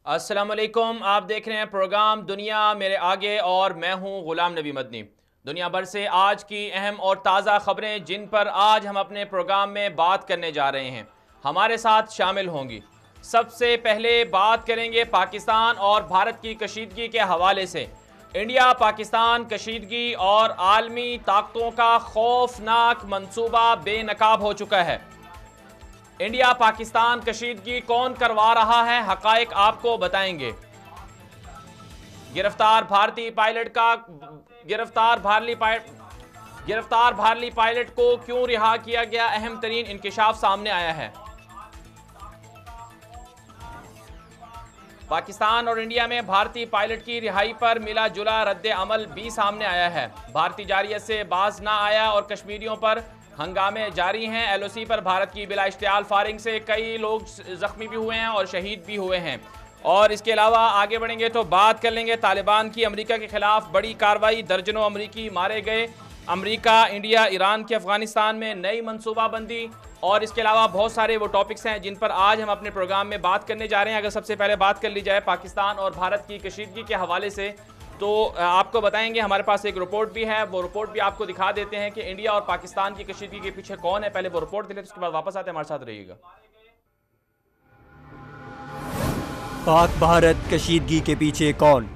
अस्सलाम वालेकुम। आप देख रहे हैं प्रोग्राम दुनिया मेरे आगे और मैं हूं गुलाम नबी मदनी। दुनिया भर से आज की अहम और ताज़ा खबरें जिन पर आज हम अपने प्रोग्राम में बात करने जा रहे हैं, हमारे साथ शामिल होंगी। सबसे पहले बात करेंगे पाकिस्तान और भारत की कशीदगी के हवाले से। इंडिया पाकिस्तान कशीदगी और आलमी ताकतों का खौफनाक मंसूबा बेनकाब हो चुका है। इंडिया पाकिस्तान कशीदगी कौन करवा रहा है, हकायक आपको बताएंगे। गिरफ्तार भारतीय पायलट का गिरफ्तार भारतीय पायलट को क्यों रिहा किया गया, अहम तरीन इंकिशाफ सामने आया है। पाकिस्तान और इंडिया में भारतीय पायलट की रिहाई पर मिला जुला रद्द अमल भी सामने आया है। भारतीय जारियत से बाज ना आया और कश्मीरियों पर हंगामे जारी हैं। एलओसी पर भारत की बिला इश्तियाल फायरिंग से कई लोग जख्मी भी हुए हैं और शहीद भी हुए हैं। और इसके अलावा आगे बढ़ेंगे तो बात कर लेंगे तालिबान की अमेरिका के खिलाफ बड़ी कार्रवाई, दर्जनों अमरीकी मारे गए। अमेरिका, इंडिया, ईरान की अफगानिस्तान में नई मनसूबाबंदी और इसके अलावा बहुत सारे वो टॉपिक्स हैं जिन पर आज हम अपने प्रोग्राम में बात करने जा रहे हैं। अगर सबसे पहले बात कर ली जाए पाकिस्तान और भारत की कशीदगी के हवाले से, तो आपको बताएंगे हमारे पास एक रिपोर्ट भी है। वो रिपोर्ट भी आपको दिखा देते हैं कि इंडिया और पाकिस्तान की कशीदगी के पीछे कौन है। पहले वो रिपोर्ट दिले, उसके बाद वापस आते हैं, हमारे साथ रहिएगा। पाक भारत कशीदगी के पीछे कौन?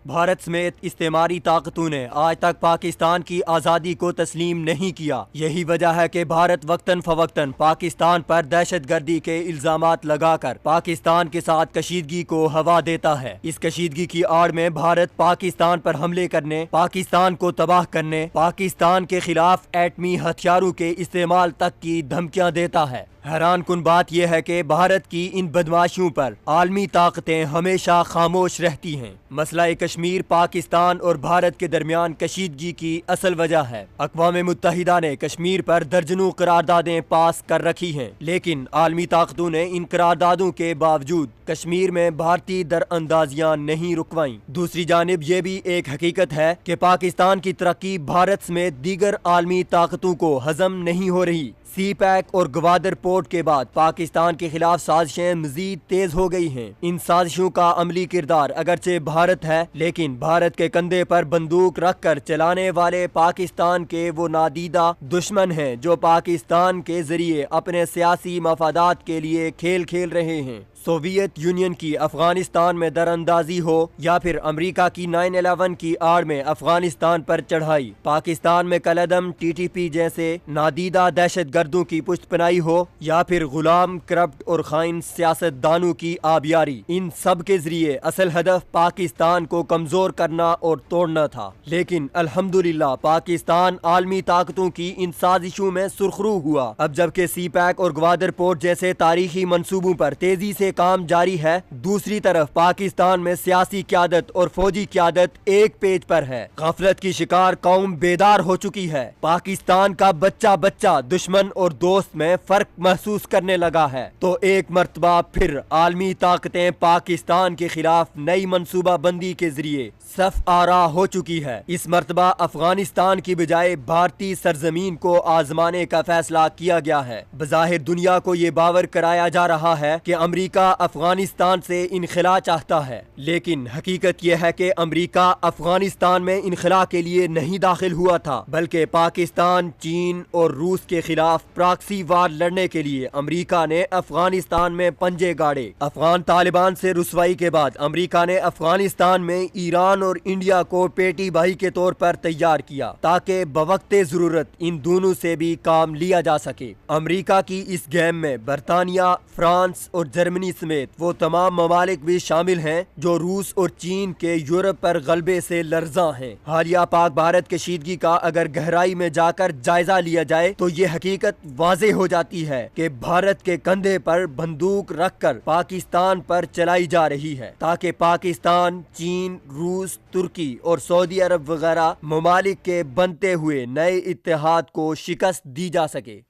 भारत समेत इस्तेमारी ताकतों ने आज तक पाकिस्तान की आज़ादी को तस्लीम नहीं किया। यही वजह है कि भारत वक्तन फवक्तन पाकिस्तान पर दहशतगर्दी के इल्ज़ामात लगाकर पाकिस्तान के साथ कशीदगी को हवा देता है। इस कशीदगी की आड़ में भारत पाकिस्तान पर हमले करने, पाकिस्तान को तबाह करने, पाकिस्तान के खिलाफ एटमी हथियारों के इस्तेमाल तक की धमकियाँ देता है। हैरान कुन बात यह है कि भारत की इन बदमाशियों पर आलमी ताकतें हमेशा खामोश रहती हैं। मसला कश्मीर पाकिस्तान और भारत के दरमियान कशीदगी की असल वजह है। अक़वाम मुत्तहिदा ने कश्मीर पर दर्जनों करारदादें पास कर रखी हैं, लेकिन आलमी ताकतों ने इन करारदादों के बावजूद कश्मीर में भारतीय दरअंदाजियां नहीं रुकवाईं। दूसरी जानिब ये भी एक हकीकत है कि पाकिस्तान की तरक्की भारत समेत दीगर आलमी ताकतों को हजम नहीं हो रही। सी पैक और गवादर पोर्ट के बाद पाकिस्तान के खिलाफ साजिशें मजीद तेज हो गई हैं। इन साजिशों का अमली किरदार अगरचे भारत है, लेकिन भारत के कंधे पर बंदूक रख कर चलाने वाले पाकिस्तान के वो नादीदा दुश्मन हैं जो पाकिस्तान के जरिए अपने सियासी मफादात के लिए खेल खेल रहे हैं। सोवियत यूनियन की अफगानिस्तान में दरअंदाजी हो या फिर अमेरिका की 9/11 की आड़ में अफगानिस्तान पर चढ़ाई, पाकिस्तान में कलदम TTP जैसे नादीदा दहशत गर्दों की पुष्टपनाही हो या फिर गुलाम, करप्ट और खाइन सियासतदानों की आबियारी, इन सब के जरिए असल हदफ पाकिस्तान को कमजोर करना और तोड़ना था। लेकिन अल्हम्दुलिल्लाह पाकिस्तान आलमी ताकतों की इन साजिशों में सुरखरू हुआ। अब जबकि सी पैक और ग्वादर पोर्ट जैसे तारीखी मंसूबों पर तेजी से काम जारी है, दूसरी तरफ पाकिस्तान में सियासी क़यादत और फौजी क़यादत एक पेज पर है। गफलत की शिकार कौम बेदार हो चुकी है। पाकिस्तान का बच्चा बच्चा दुश्मन और दोस्त में फर्क महसूस करने लगा है। तो एक मर्तबा फिर आलमी ताकतें पाकिस्तान के खिलाफ नई मनसूबा बंदी के जरिए सफ आरा हो चुकी है। इस मर्तबा अफगानिस्तान की बजाय भारतीय सरजमीन को आजमाने का फैसला किया गया है। बज़ाहिर दुनिया को ये बावर कराया जा रहा है कि अमेरिका अफगानिस्तान से इनखला चाहता है, लेकिन हकीकत यह है कि अमेरिका अफगानिस्तान में इनखला के लिए नहीं दाखिल हुआ था, बल्कि पाकिस्तान, चीन और रूस के खिलाफ प्रॉक्सी वार लड़ने के लिए अमेरिका ने अफगानिस्तान में पंजे गाड़े। अफगान तालिबान से रुसवाई के बाद अमेरिका ने अफगानिस्तान में ईरान और इंडिया को पेटी भाई के तौर पर तैयार किया ताकि बवक्ते जरूरत इन दोनों से भी काम लिया जा सके। अमेरिका की इस गेम में बरतानिया, फ्रांस और जर्मनी समेत वो तमाम ममालिक भी शामिल हैं जो रूस और चीन के यूरोप पर गलबे से लर्जा हैं। हालिया पाक भारत कशीदगी का अगर गहराई में जाकर जायजा लिया जाए तो ये हकीकत वाज़ेह हो जाती है कि भारत के कंधे पर बंदूक रखकर पाकिस्तान पर चलाई जा रही है ताकि पाकिस्तान, चीन, रूस, तुर्की और सऊदी अरब वगैरह ममालिक के बनते हुए नए इत्तेहाद को शिकस्त दी जा सके।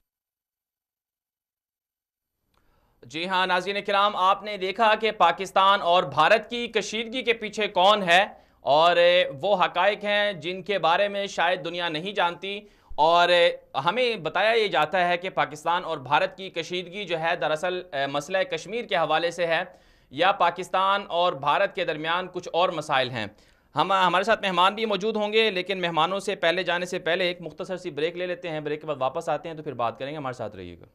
जी हाँ नाज़रीन किराम, आपने देखा कि पाकिस्तान और भारत की कशीदगी के पीछे कौन है और वो हकायक हैं जिनके बारे में शायद दुनिया नहीं जानती। और हमें बताया ये जाता है कि पाकिस्तान और भारत की कशीदगी जो है दरअसल मसला कश्मीर के हवाले से है। या पाकिस्तान और भारत के दरमियान कुछ और मसाइल हैं। हमारे साथ मेहमान भी मौजूद होंगे, लेकिन मेहमानों से पहले जाने से पहले एक मुख्तसर सी ब्रेक ले लेते हैं। ब्रेक के बाद वापस आते हैं तो फिर बात करेंगे। हमारे साथ रहिएगा।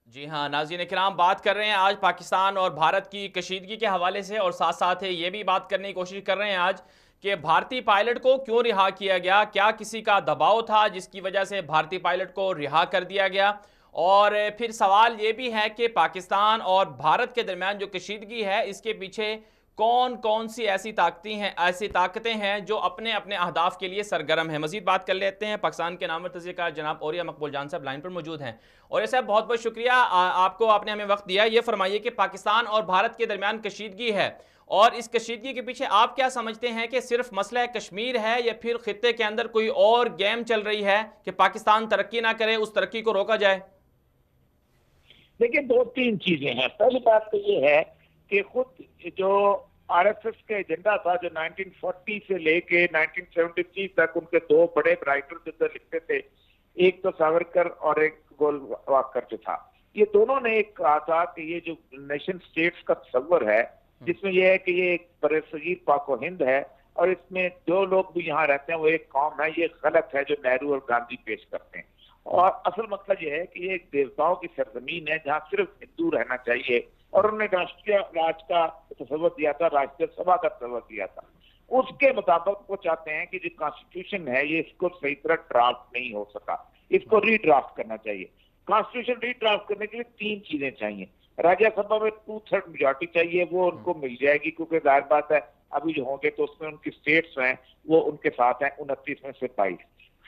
जी हाँ नाज़रीन किराम, बात कर रहे हैं आज पाकिस्तान और भारत की कशीदगी के हवाले से, और साथ साथ ये भी बात करने की कोशिश कर रहे हैं आज कि भारतीय पायलट को क्यों रिहा किया गया। क्या किसी का दबाव था जिसकी वजह से भारतीय पायलट को रिहा कर दिया गया? और फिर सवाल ये भी है कि पाकिस्तान और भारत के दरमियान जो कशीदगी है, इसके पीछे कौन कौन सी ऐसी ताकतें हैं जो अपने अपने अहदाफ के लिए सरगर्म हैं। मजीद बात कर लेते हैं। पाकिस्तान के नामवर तज़कियाकार जनाब औरिया मकबूल जान साहब लाइन पर मौजूद हैं। और साहब बहुत बहुत शुक्रिया आपको, आपने हमें वक्त दिया। ये फरमाइए कि पाकिस्तान और भारत के दरमियान कशीदगी है, और इस कशीदगी के पीछे आप क्या समझते हैं कि सिर्फ मसला कश्मीर है या फिर खित्ते के अंदर कोई और गेम चल रही है कि पाकिस्तान तरक्की ना करे, उस तरक्की को रोका जाए? देखिए, दो तीन चीजें हैं। पहली बात तो ये है कि खुद जो आरएसएस का एजेंडा था, जो 1940 से लेके 1973 तक उनके दो बड़े राइटर जो लिखते थे, एक तो सावरकर और एक गोलवाकर जो था, ये दोनों ने एक कहा था कि ये जो नेशन स्टेट्स का तस्वर है, जिसमें यह है कि ये एक बरसगीर पाको हिंद है और इसमें जो लोग भी यहाँ रहते हैं वो एक कौम है, ये गलत है जो नेहरू और गांधी पेश करते हैं। और असल मतलब यह है कि ये एक देवताओं की सरजमीन है जहाँ सिर्फ हिंदू रहना चाहिए, और उन्होंने राष्ट्रीय राज का तस्वर दिया था, राष्ट्रीय सभा का तस्वर दिया था। उसके मुताबिक वो चाहते हैं कि जो कॉन्स्टिट्यूशन है ये इसको सही तरह ड्राफ्ट नहीं हो सका, इसको रीड्राफ्ट करना चाहिए। कॉन्स्टिट्यूशन रीड्राफ्ट करने के लिए तीन चीजें चाहिए। राज्यसभा में 2/3 मेजॉरिटी चाहिए, वो उनको मिल जाएगी क्योंकि जाहिर बात है अभी जो होंगे तो उसमें उनकी स्टेट्स हैं वो उनके साथ हैं, 29 में से 22।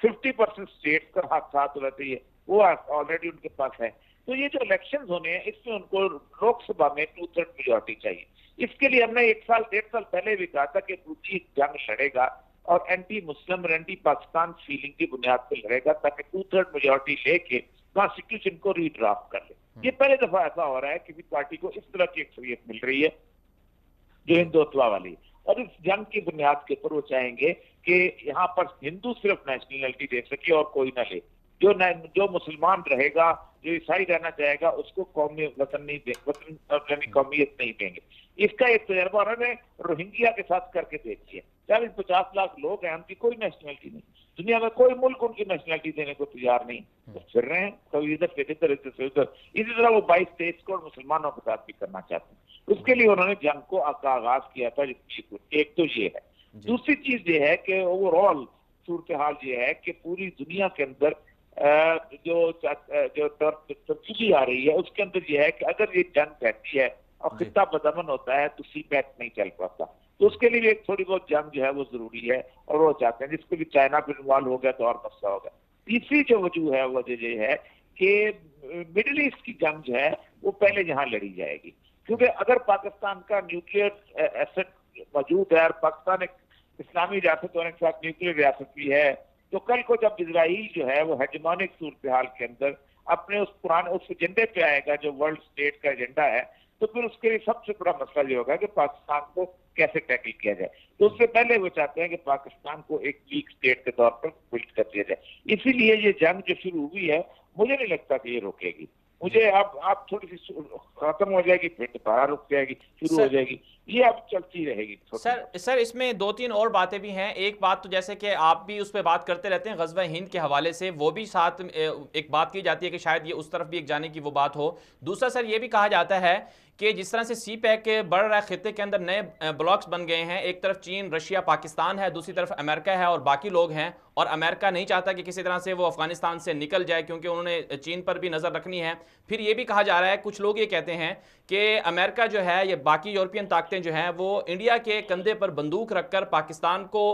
50% स्टेट्स का हाथ साथ होना चाहिए, वो ऑलरेडी उनके पास है। तो ये जो इलेक्शंस होने हैं इसमें उनको लोकसभा में 2/3 मेजॉरिटी चाहिए। इसके लिए हमने 1 साल 1.5 साल पहले भी कहा था कि रूसी जंग लड़ेगा और एंटी मुस्लिम और एंटी पाकिस्तान फीलिंग की बुनियाद पर लड़ेगा, ताकि 2/3 मेजॉरिटी लेके कॉन्स्टिट्यूशन को रीड्राफ्ट कर ले। ये पहले दफा ऐसा हो रहा है किसी पार्टी को इस तरह की अक्सरियत मिल रही है जो हिंदुत्व वाली, और इस जंग की बुनियाद के ऊपर वो चाहेंगे कि यहाँ पर हिंदू सिर्फ नेशनलिटी दे सके और कोई ना ले। जो मुसलमान रहेगा, जो ईसाई रहना चाहेगा, उसको कौमी वतन नहीं दे, वतन यानी कौमियत नहीं देंगे। इसका एक तजर्बा उन्होंने रोहिंग्या के साथ करके देखी है। 40-50 लाख लोग हैं, उनकी कोई नेशनलिटी नहीं, दुनिया में कोई मुल्क उनकी नेशनलिटी देने को तैयार नहीं, तो फिर रहे हैं कभी इधर से इधर, इधर से उधर। इसी तरह वो 22 तेईस करोड़ मुसलमानों के साथ भी करना चाहते हैं। उसके लिए उन्होंने जंग को आगाज किया था। एक तो ये है। दूसरी चीज ये है कि ओवरऑल सूरत हाल ये है कि पूरी दुनिया के अंदर जो तब्दीली आ रही है, उसके अंदर ये है कि अगर ये जंग रहती है और खिता बदमन होता है तो CPEC नहीं चल पाता। तो उसके लिए एक थोड़ी बहुत जंग जो है वो जरूरी है और वो चाहते हैं, जिसको भी चाइना भी इन्वॉल्व हो गया तो और मसला होगा। तीसरी जो वजह है वो ये है कि मिडिल ईस्ट की जंग जो है वो पहले यहाँ लड़ी जाएगी, क्योंकि अगर पाकिस्तान का न्यूक्लियर एसेट मौजूद है और पाकिस्तान एक इस्लामी रियासत होने के साथ न्यूक्लियर रियासत भी है, तो कल को जब इजराइल जो है वो हेजेमोनिक सूरत हाल के अंदर अपने उस पुराने उस एजेंडे पे आएगा जो वर्ल्ड स्टेट का एजेंडा है, तो फिर उसके लिए सबसे बड़ा मसला ये होगा कि पाकिस्तान को कैसे टैकल किया जाए। तो उससे पहले वो चाहते हैं कि पाकिस्तान को एक वीक स्टेट के तौर पर बिल्ड कर दिया जाए। इसीलिए ये जंग जो शुरू हुई है, मुझे नहीं लगता कि ये रोकेगी। मुझे अब थोड़ी सी खत्म हो जाएगी, फिर दोबारा रुक जाएगी, शुरू हो जाएगी, ये अब चलती रहेगी। सर इसमें 2-3 और बातें भी हैं। एक बात तो जैसे कि आप भी उस पर बात करते रहते हैं ग़ज़वा हिंद के हवाले से, वो भी साथ एक बात की जाती है कि शायद ये उस तरफ भी एक जाने की वो बात हो। दूसरा सर ये भी कहा जाता है कि जिस तरह से CPEC बढ़ रहा है, खित्ते के अंदर नए ब्लॉक्स बन गए हैं, एक तरफ चीन, रशिया, पाकिस्तान है, दूसरी तरफ अमेरिका है और बाकी लोग हैं, और अमेरिका नहीं चाहता कि किसी तरह से वो अफगानिस्तान से निकल जाए क्योंकि उन्होंने चीन पर भी नज़र रखनी है। फिर ये भी कहा जा रहा है, कुछ लोग ये कहते हैं कि अमेरिका जो है, ये बाकी यूरोपियन ताकतें जो हैं, वो इंडिया के कंधे पर बंदूक रखकर पाकिस्तान को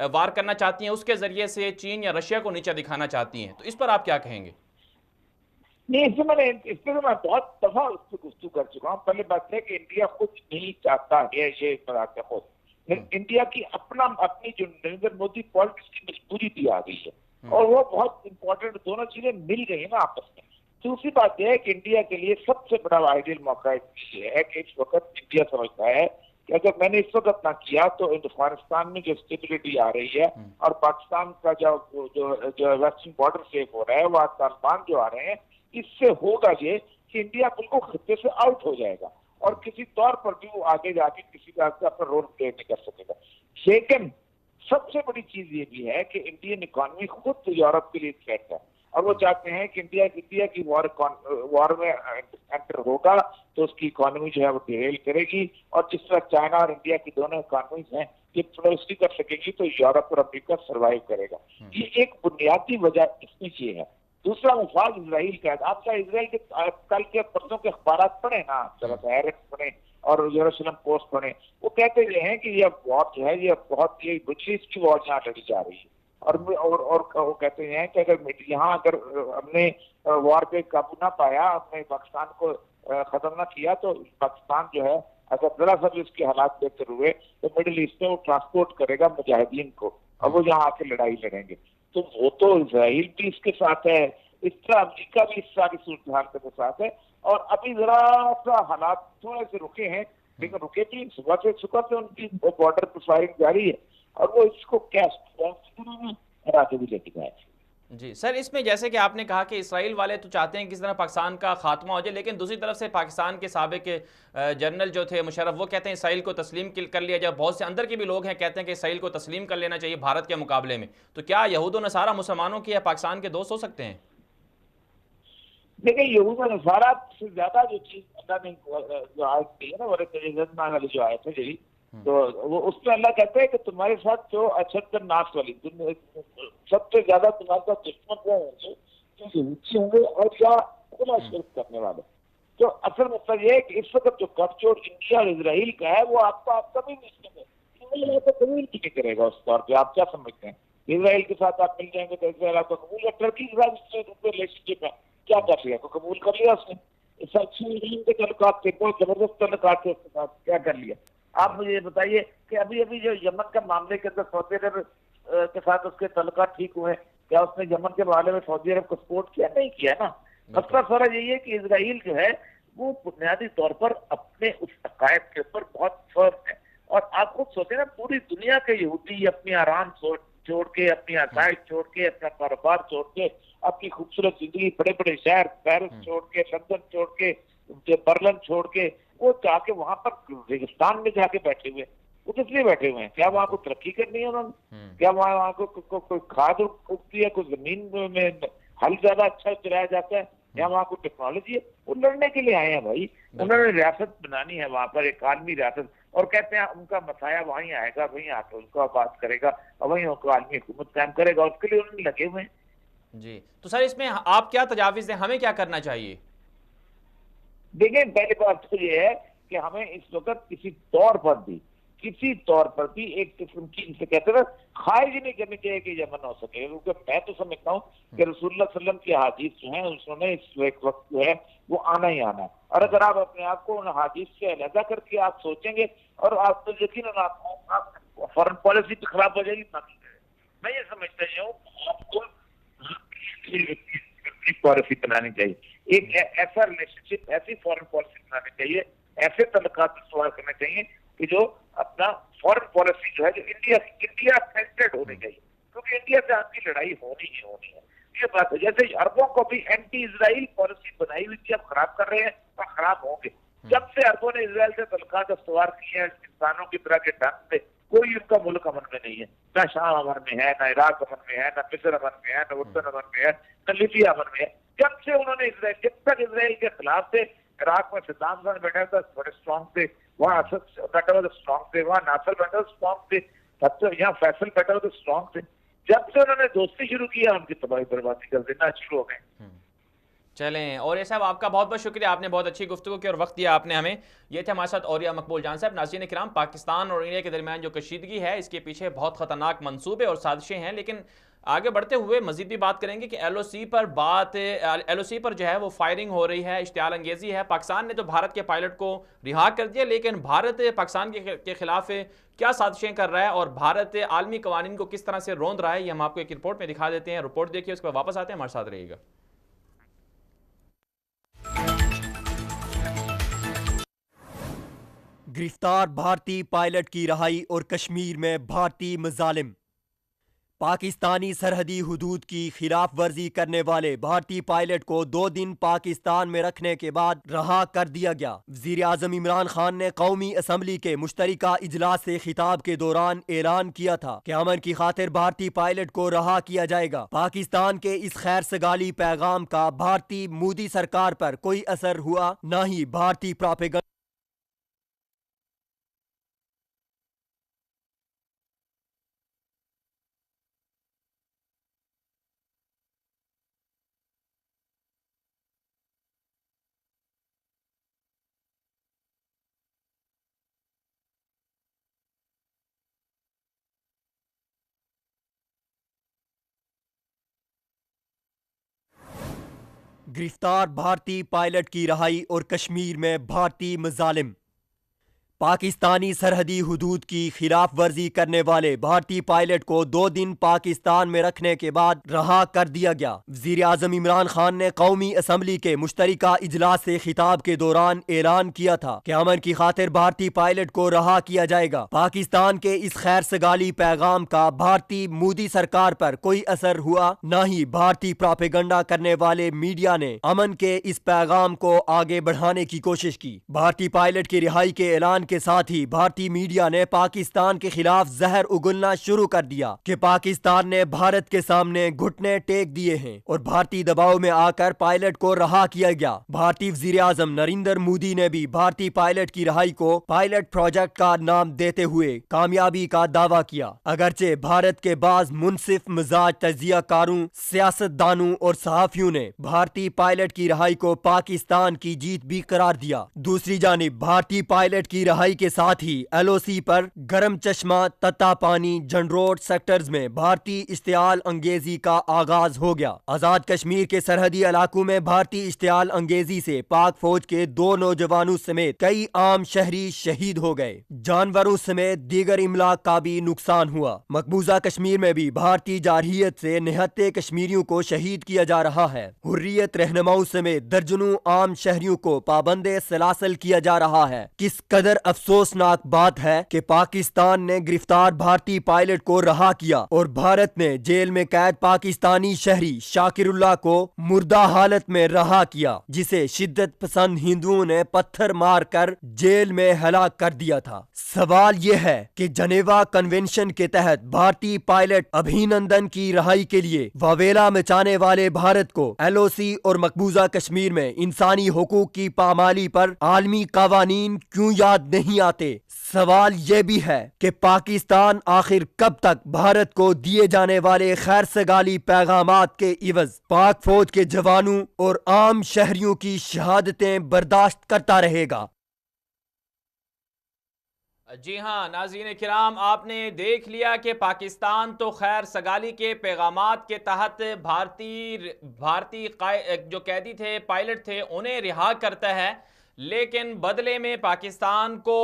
वार करना चाहती हैं, उसके ज़रिए से चीन या रशिया को नीचा दिखाना चाहती हैं। तो इस पर आप क्या कहेंगे? नहीं, इस पर मैं बहुत दफा उस पर गुफ्तगू कर चुका हूँ। पहले बात है कि इंडिया खुद नहीं चाहता है ये बराबर हो, इंडिया की अपनी जो नरेंद्र मोदी पॉलिटिक्स की मजबूरी भी आ गई है और वो बहुत इंपॉर्टेंट, दोनों चीजें मिल गई है ना आपस में। दूसरी बात यह है कि इंडिया के लिए सबसे बड़ा आइडियल मौका ये है कि इस वक्त इंडिया समझता है कि अगर मैंने इस वक्त ना किया तो अफगानिस्तान में जो स्टेबिलिटी आ रही है और पाकिस्तान का जो वेस्टर्न बॉर्डर सेफ हो रहा है, वह तालिबान जो आ रहे हैं, इससे होगा ये कि इंडिया बिल्कुल खत्ते से आउट हो जाएगा और किसी तौर पर भी वो आगे जाके किसी का अपना रोल प्ले नहीं कर सकेगा। लेकिन सबसे बड़ी चीज ये भी है कि इंडियन इकोनॉमी खुद यूरोप के लिए थ्रेट है और वो चाहते हैं कि इंडिया की वॉर में एंटर होगा तो उसकी इकोनॉमी जो है वो डिरेल करेगी, और जिस तरह चाइना और इंडिया की दोनों इकोनॉमीज हैं ये प्रोग्रेस कर सकेगी तो यूरोप और अमेरिका सर्वाइव करेगा। ये एक बुनियादी वजह इसमें ये है। दूसरा मफाद इसराइल का है। आपका इसराइल के कल के परसों के अखबार पढ़े ना, हैरेट्स पढ़े और यरूशलेम पोस्ट पढ़े, वो कहते ये हैं कि ये वॉर जो है ये बहुत ये बुचीज की वॉर यहाँ लड़ी जा रही है और वो कहते हैं कि अगर हमने वॉर पे काबू ना पाया, हमने पाकिस्तान को खत्म ना किया तो पाकिस्तान जो है अगर जरा सा भी उसके हालात बेहतर हुए तो मिडिल ईस्ट में वो ट्रांसपोर्ट करेगा मुजाहिदीन को और वो यहाँ आके लड़ाई लड़ेंगे। तो वो तो इसराइल भी इसके साथ है, इस तरह अमेरिका भी इस सारी सूरत हाल के साथ है और अभी जरा सा हालात थोड़े से रुके हैं, लेकिन रुके भी सुबह से उनकी बॉर्डर पर फायरिंग जारी है और वो इसको कैश आगे भी लेके जाए। जी सर, इसमें जैसे कि आपने कहा कि इसराइल वाले तो चाहते हैं किस तरह पाकिस्तान का खात्मा हो जाए, लेकिन दूसरी तरफ से पाकिस्तान के साबिक जनरल जो थे मुशर्रफ, वो कहते हैं इसराइल को तस्लीम कर लिया जाए। बहुत से अंदर के भी लोग हैं कहते हैं कि इसराइल को तस्लीम कर लेना चाहिए भारत के मुकाबले में। तो क्या यहूद और नसारा मुसलमानों के या पाकिस्तान के दोस्त हो सकते हैं? देखिए, यहूद और नसारा से ज्यादा जो चीज अल्लाह ने जो आयत की है ना, वाली जो आयत है जी, तो वो उसमें अल्लाह कहते हैं कि तुम्हारे साथ जो अशद नाश वाली सबसे ज्यादा तुम्हारे साथ दुश्मन वो होंगे जो यहूदी होंगे और या खुला शिरक करने वाले। तो असल मतलब ये है कि इस वक्त जो गठजोड़ इंडिया और इसराइल का है वो आपका भी नहीं कबूल करेगा उस तौर पर। आप क्या समझते हैं? इसराइल के साथ आप मिल जाएंगे तो इसराइल आपको कबूल है? टर्की के साथ रिलेशनशिप है, क्या कर लिया? कबूल कर लिया उसने? इस अच्छे तल्लुकात थे, बहुत जबरदस्त तल्लुकात थे उसके साथ, क्या कर लिया? आप मुझे बताइए कि अभी जो यमन का मामले के अंदर सऊदी अरब के साथ उसके तल्लुकात ठीक हुए, क्या उसने यमन के मामले में सऊदी अरब को सपोर्ट किया? नहीं किया ना। मसला सारा यही है कि इसराइल जो है वो बुनियादी तौर पर अपने उस अकायद के ऊपर बहुत फर्म है और आप खुद सोचे ना, पूरी दुनिया के यहूदी अपनी आराम सोच छोड़ के, अपनी आसाइश छोड़ के, अपना कारोबार छोड़ के, अपनी खूबसूरत जिंदगी, बड़े बड़े शहर पेरिस छोड़ के, लंदन छोड़ के, बर्लिन छोड़ के, वो जाके वहां पर रेगिस्तान में जाके बैठे हुए। वो किस लिए बैठे हुए हैं? क्या वहां को तरक्की करनी है उन्होंने? क्या वहां को कोई खाद उगती है, कोई जमीन में हल ज्यादा अच्छा चलाया जाता है, या वहां को टेक्नोलॉजी है? वो लड़ने के लिए आए हैं भाई। उन्होंने रियासत बनानी है वहां पर, एक आलमी रियासत, और कहते हैं उनका मसाया वहीं आएगा, वहीं आकर उनको बात करेगा और वहीं उनको आलमी हुकूमत कायम करेगा। उसके लिए उन्होंने लगे हुए हैं। जी, तो सर इसमें आप क्या तजावीज़ हैं, हमें क्या करना चाहिए? देखिए, पहली बात तो ये है कि हमें इस वक्त किसी तौर पर भी एक किस्म की, इनसे कहते हैं, ख्वाहिश नहीं करनी चाहिए कि यमन हो सके। क्योंकि मैं तो समझता हूँ कि रसूलुल्लाह सल्लल्लाहु अलैहि वसल्लम की हदीस जो है उसमें इस वक्त जो है वो आना ही आना है। और अगर आप अपने आप को उन हदीस से अलहदा करके आप सोचेंगे, और आप तो यकीनन आप फॉरेन पॉलिसी भी खराब हो जाएगी। मैं ये समझता हूँ आपको पॉलिसी बनानी चाहिए, एक ऐसा रिलेशनशिप, ऐसी फॉरेन पॉलिसी बनानी चाहिए, ऐसे तल्लुकात इस्तेमाल करने चाहिए कि जो अपना फॉरेन पॉलिसी जो है जो इंडिया सेंटर्ड होनी चाहिए। क्योंकि इंडिया से आपकी लड़ाई होनी ही होनी है, ये बात है। जैसे अरबों को भी एंटी इजराइल पॉलिसी बनाई हुई थी, अब खराब कर रहे हैं और खराब होंगे। जब से अरबों ने इसराइल से तल्लुकात इस्तेमाल किए हैं इंसानों की तरह के ढंग से, कोई उनका मुल्क अमन में नहीं है। ना शाम अमन में है, ना इराक अमन में है, ना मिस्र अमन में है, ना उर्दन अमन में है, ना लीबिया अमन में है। जब से उन्होंने जब तक इसराइल के खिलाफ थे, इराक में सद्दाम हुसैन बैठा था, बड़े स्ट्रॉन्ग थे, वहाँ असद बैठा हुआ स्ट्रॉन्ग थे, वहाँ नासर बैठा हुआ स्ट्रॉन्ग थे, तब तक यहाँ फैसल बैठा हुआ स्ट्रॉन्ग थे। जब से उन्होंने दोस्ती शुरू किया, उनकी तबाही बर्बादी कर देना शुरू हो गए। चलें, और ये साहब आपका बहुत बहुत शुक्रिया, आपने बहुत अच्छी गुफ्तगू की और वक्त दिया आपने हमें। ये थे हमारे साथ औरिया मकबूल जान साहब। नाज़रीन किराम, पाकिस्तान और इंडिया के दरमियान जो कशीदगी है, इसके पीछे बहुत ख़तरनाक मंसूबे और साजिशें हैं। लेकिन आगे बढ़ते हुए मजीद भी बात करेंगे कि LOC पर जो है वो फायरिंग हो रही है, इश्तियाल अंगेज़ी है। पाकिस्तान ने तो भारत के पायलट को रिहा कर दिया, लेकिन भारत पाकिस्तान के खिलाफ क्या साजिशें कर रहा है और भारत आलमी कवानीन को किस तरह से रौंद रहा है, ये हम आपको एक रिपोर्ट में दिखा देते हैं। रिपोर्ट देखिए, उसके बाद वापस आते हैं, हमारे साथ रहिएगा। गिरफ्तार भारतीय पायलट की रिहाई और कश्मीर में भारतीय मजालिम। पाकिस्तानी सरहदी हुदूद की खिलाफ वर्जी करने वाले भारतीय पायलट को 2 दिन पाकिस्तान में रखने के बाद रहा कर दिया गया। वज़ीर आज़म इमरान खान ने कौमी असम्बली के मुश्तरिका इजलास से खिताब के दौरान ऐलान किया था कि अमन की खातिर भारतीय पायलट को रहा किया जाएगा। पाकिस्तान के इस खैर सगाली पैगाम का भारतीय मोदी सरकार पर कोई असर हुआ, न ही भारतीय प्रोपेगेंडा। गिरफ्तार भारतीय पायलट की रिहाई और कश्मीर में भारतीय मजालिम। पाकिस्तानी सरहदी हुदूद की खिलाफ वर्जी करने वाले भारतीय पायलट को 2 दिन पाकिस्तान में रखने के बाद रहा कर दिया गया। वज़ीर आज़म इमरान खान ने कौमी असम्बली के मुश्तरिका इजलास से खिताब के दौरान ऐलान किया था कि अमन की खातिर भारतीय पायलट को रहा किया जाएगा। पाकिस्तान के इस खैर सगाली पैगाम का भारतीय मोदी सरकार पर कोई असर हुआ, न ही भारतीय प्रोपेगेंडा करने वाले मीडिया ने अमन के इस पैगाम को आगे बढ़ाने की कोशिश की। भारतीय पायलट की रिहाई के ऐलान के साथ ही भारतीय मीडिया ने पाकिस्तान के खिलाफ जहर उगलना शुरू कर दिया कि पाकिस्तान ने भारत के सामने घुटने टेक दिए हैं और भारतीय दबाव में आकर पायलट को रहा किया गया। भारतीय वजीर आजम नरेंद्र मोदी ने भी भारतीय पायलट की रिहाई को पायलट प्रोजेक्ट का नाम देते हुए कामयाबी का दावा किया। अगरचे भारत के बाज मुनसिफ मिजाज तजियाकारों, सियासतदानों और सहाफियों ने भारतीय पायलट की रिहाई को पाकिस्तान की जीत भी करार दिया। दूसरी जानिब भारतीय पायलट की रिहाई के साथ ही LOC पर गरम चश्मा, तत्ता पानी, जनरोड सेक्टर्स में भारतीय इश्तियाल अंगेजी का आगाज हो गया। आजाद कश्मीर के सरहदी इलाकों में भारतीय इश्तियाल अंगेजी से पाक फौज के 2 नौजवानों समेत कई आम शहरी शहीद हो गए। जानवरों समेत दीगर इमलाक का भी नुकसान हुआ। मकबूजा कश्मीर में भी भारतीय जारहियत से निहत्ते कश्मीरियों को शहीद किया जा रहा है। हुर्रियत रहनुमाओं समेत दर्जनों आम शहरियों को पाबंदे सलासल किया जा रहा है। किस कदर अफसोसनाक बात है कि पाकिस्तान ने गिरफ्तार भारतीय पायलट को रहा किया और भारत ने जेल में कैद पाकिस्तानी शहरी शाकिरुल्लाह को मुर्दा हालत में रहा किया, जिसे शिद्दत पसंद हिंदुओं ने पत्थर मारकर जेल में हलाक कर दिया था। सवाल यह है कि जनेवा कन्वेंशन के तहत भारतीय पायलट अभिनंदन की रहाई के लिए वावेला मचाने वाले भारत को LOC और मकबूजा कश्मीर में इंसानी हुकूक की पामाली पर आलमी कावानीन क्यों याद नहीं आते। सवाल यह भी है कि पाकिस्तान आखिर कब तक भारत को दिए जाने वाले खैर सगाली पैगामात के इवज पाक फौज के जवानों और आम शहरियों की शहादतें बर्दाश्त करता रहेगा। जी हाँ नाज़रीन किराम, आपने देख लिया कि पाकिस्तान तो खैर सगाली के पैगामात के तहत भारतीय जो कैदी थे, पायलट थे, उन्हें रिहा करता है, लेकिन बदले में पाकिस्तान को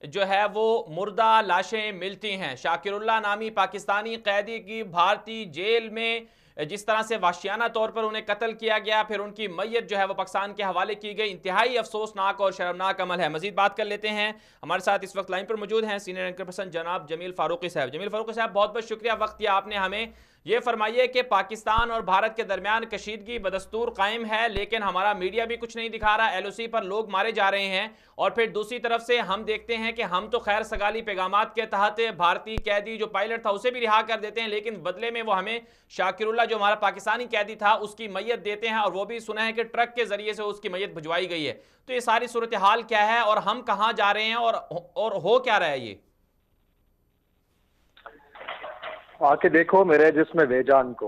जो है वो मुर्दा लाशें मिलती हैं। शाकिरुल्लाह नामी पाकिस्तानी कैदी की भारतीय जेल में जिस तरह से वाशियाना तौर पर उन्हें कत्ल किया गया, फिर उनकी मैयत जो है वो पाकिस्तान के हवाले की गई, इंतहाई अफसोसनाक और शर्मनाक अमल है। मजीद बात कर लेते हैं। हमारे साथ इस वक्त लाइन पर मौजूद हैं सीनियर एंकर पर्सन जनाब जमील फारूकी साहब। जमील फारूकी साहब, बहुत बहुत शुक्रिया वक्त दिया आपने हमें। ये फरमाइए कि पाकिस्तान और भारत के दरमियान कशीदगी बदस्तूर कायम है, लेकिन हमारा मीडिया भी कुछ नहीं दिखा रहा। LOC पर लोग मारे जा रहे हैं और फिर दूसरी तरफ से हम देखते हैं कि हम तो खैर सगाली पैगामात के तहत भारतीय कैदी जो पायलट था उसे भी रिहा कर देते हैं, लेकिन बदले में वो हमें शाकिरुल्लाह जो हमारा पाकिस्तानी कैदी था उसकी मैयत देते हैं, और वो भी सुना है कि ट्रक के जरिए से उसकी मैयत भिजवाई गई है। तो ये सारी सूरत हाल क्या है और हम कहाँ जा रहे हैं और हो क्या रहा है? ये आके देखो मेरे जिस्म बेजान को,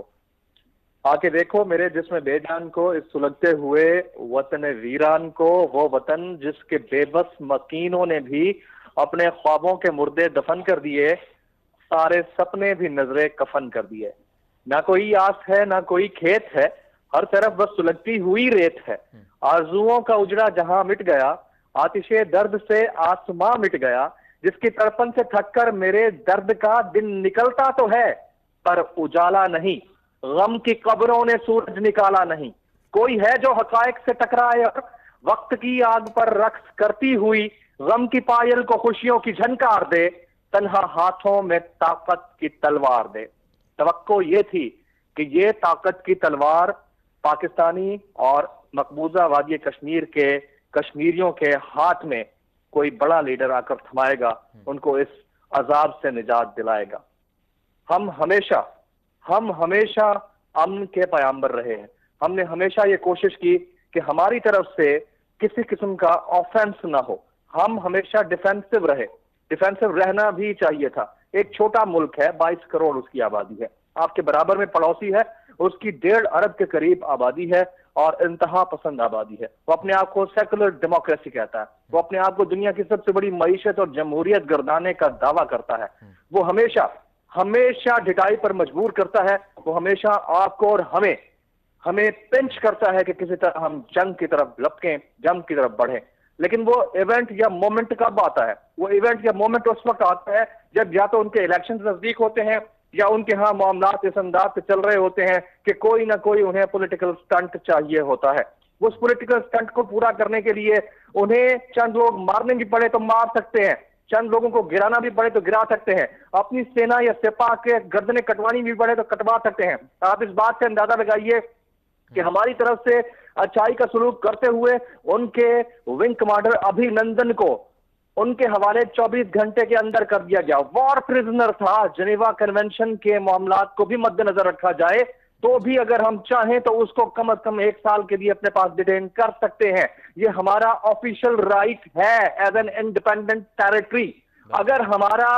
आके देखो मेरे जिस्म बेजान को, इस सुलगते हुए वतन वीरान को, वो वतन जिसके बेबस मकीनों ने भी अपने ख्वाबों के मुर्दे दफन कर दिए, सारे सपने भी नजरे कफन कर दिए। ना कोई आस है ना कोई खेत है, हर तरफ बस सुलगती हुई रेत है। आरजुओं का उजड़ा जहां मिट गया, आतिशे दर्द से आसमां मिट गया, जिसकी तड़पन से थककर मेरे दर्द का दिन निकलता तो है पर उजाला नहीं, गम की कब्रों ने सूरज निकाला नहीं। कोई है जो हकायक से टकराए और वक्त की आग पर रक्स करती हुई गम की पायल को खुशियों की झनकार दे, तन्हा हाथों में ताकत की तलवार दे। तवक्को ये थी कि ये ताकत की तलवार पाकिस्तानी और मकबूजा वादी कश्मीर के कश्मीरियों के हाथ में कोई बड़ा लीडर आकर थमाएगा, उनको इस अजाब से निजात दिलाएगा। हम हमेशा अमन के पयाम्बर रहे हैं। हमने हमेशा ये कोशिश की कि हमारी तरफ से किसी किस्म का ऑफेंस ना हो। हम हमेशा डिफेंसिव रहे, डिफेंसिव रहना भी चाहिए था। एक छोटा मुल्क है, 22 करोड़ उसकी आबादी है, आपके बराबर में पड़ोसी है, उसकी 1.5 अरब के करीब आबादी है और इंतहा पसंद आबादी है। वो अपने आप को सेकुलर डेमोक्रेसी कहता है, वो अपने आप को दुनिया की सबसे बड़ी मईशत और जमहूरियत गर्दाने का दावा करता है। वो हमेशा ढिठाई पर मजबूर करता है। वो हमेशा आपको और हमें पिंच करता है कि किसी तरह हम जंग की तरफ लपकें, जंग की तरफ बढ़ें। लेकिन वो इवेंट या मोमेंट कब आता है? वो इवेंट या मोमेंट उस वक्त आता है जब या तो उनके इलेक्शन नजदीक होते हैं या उनके यहाँ मामलात इस अंदाज से चल रहे होते हैं कि कोई ना कोई उन्हें पॉलिटिकल स्टंट चाहिए होता है। उस पॉलिटिकल स्टंट को पूरा करने के लिए उन्हें चंद लोग मारने भी पड़े तो मार सकते हैं, चंद लोगों को गिराना भी पड़े तो गिरा सकते हैं, अपनी सेना या सिपाह के गर्दनें कटवानी भी पड़े तो कटवा सकते हैं। आप इस बात से अंदाजा लगाइए कि हमारी तरफ से अच्छाई का सलूक करते हुए उनके विंग कमांडर अभिनंदन को उनके हवाले 24 घंटे के अंदर कर दिया गया। वॉर प्रिजनर था। जेनेवा कन्वेंशन के मामलात को भी मद्देनजर रखा जाए तो भी अगर हम चाहें तो उसको कम से कम 1 साल के लिए अपने पास डिटेन कर सकते हैं। ये हमारा ऑफिशियल राइट है एज एन इंडिपेंडेंट टेरिटरी। अगर हमारा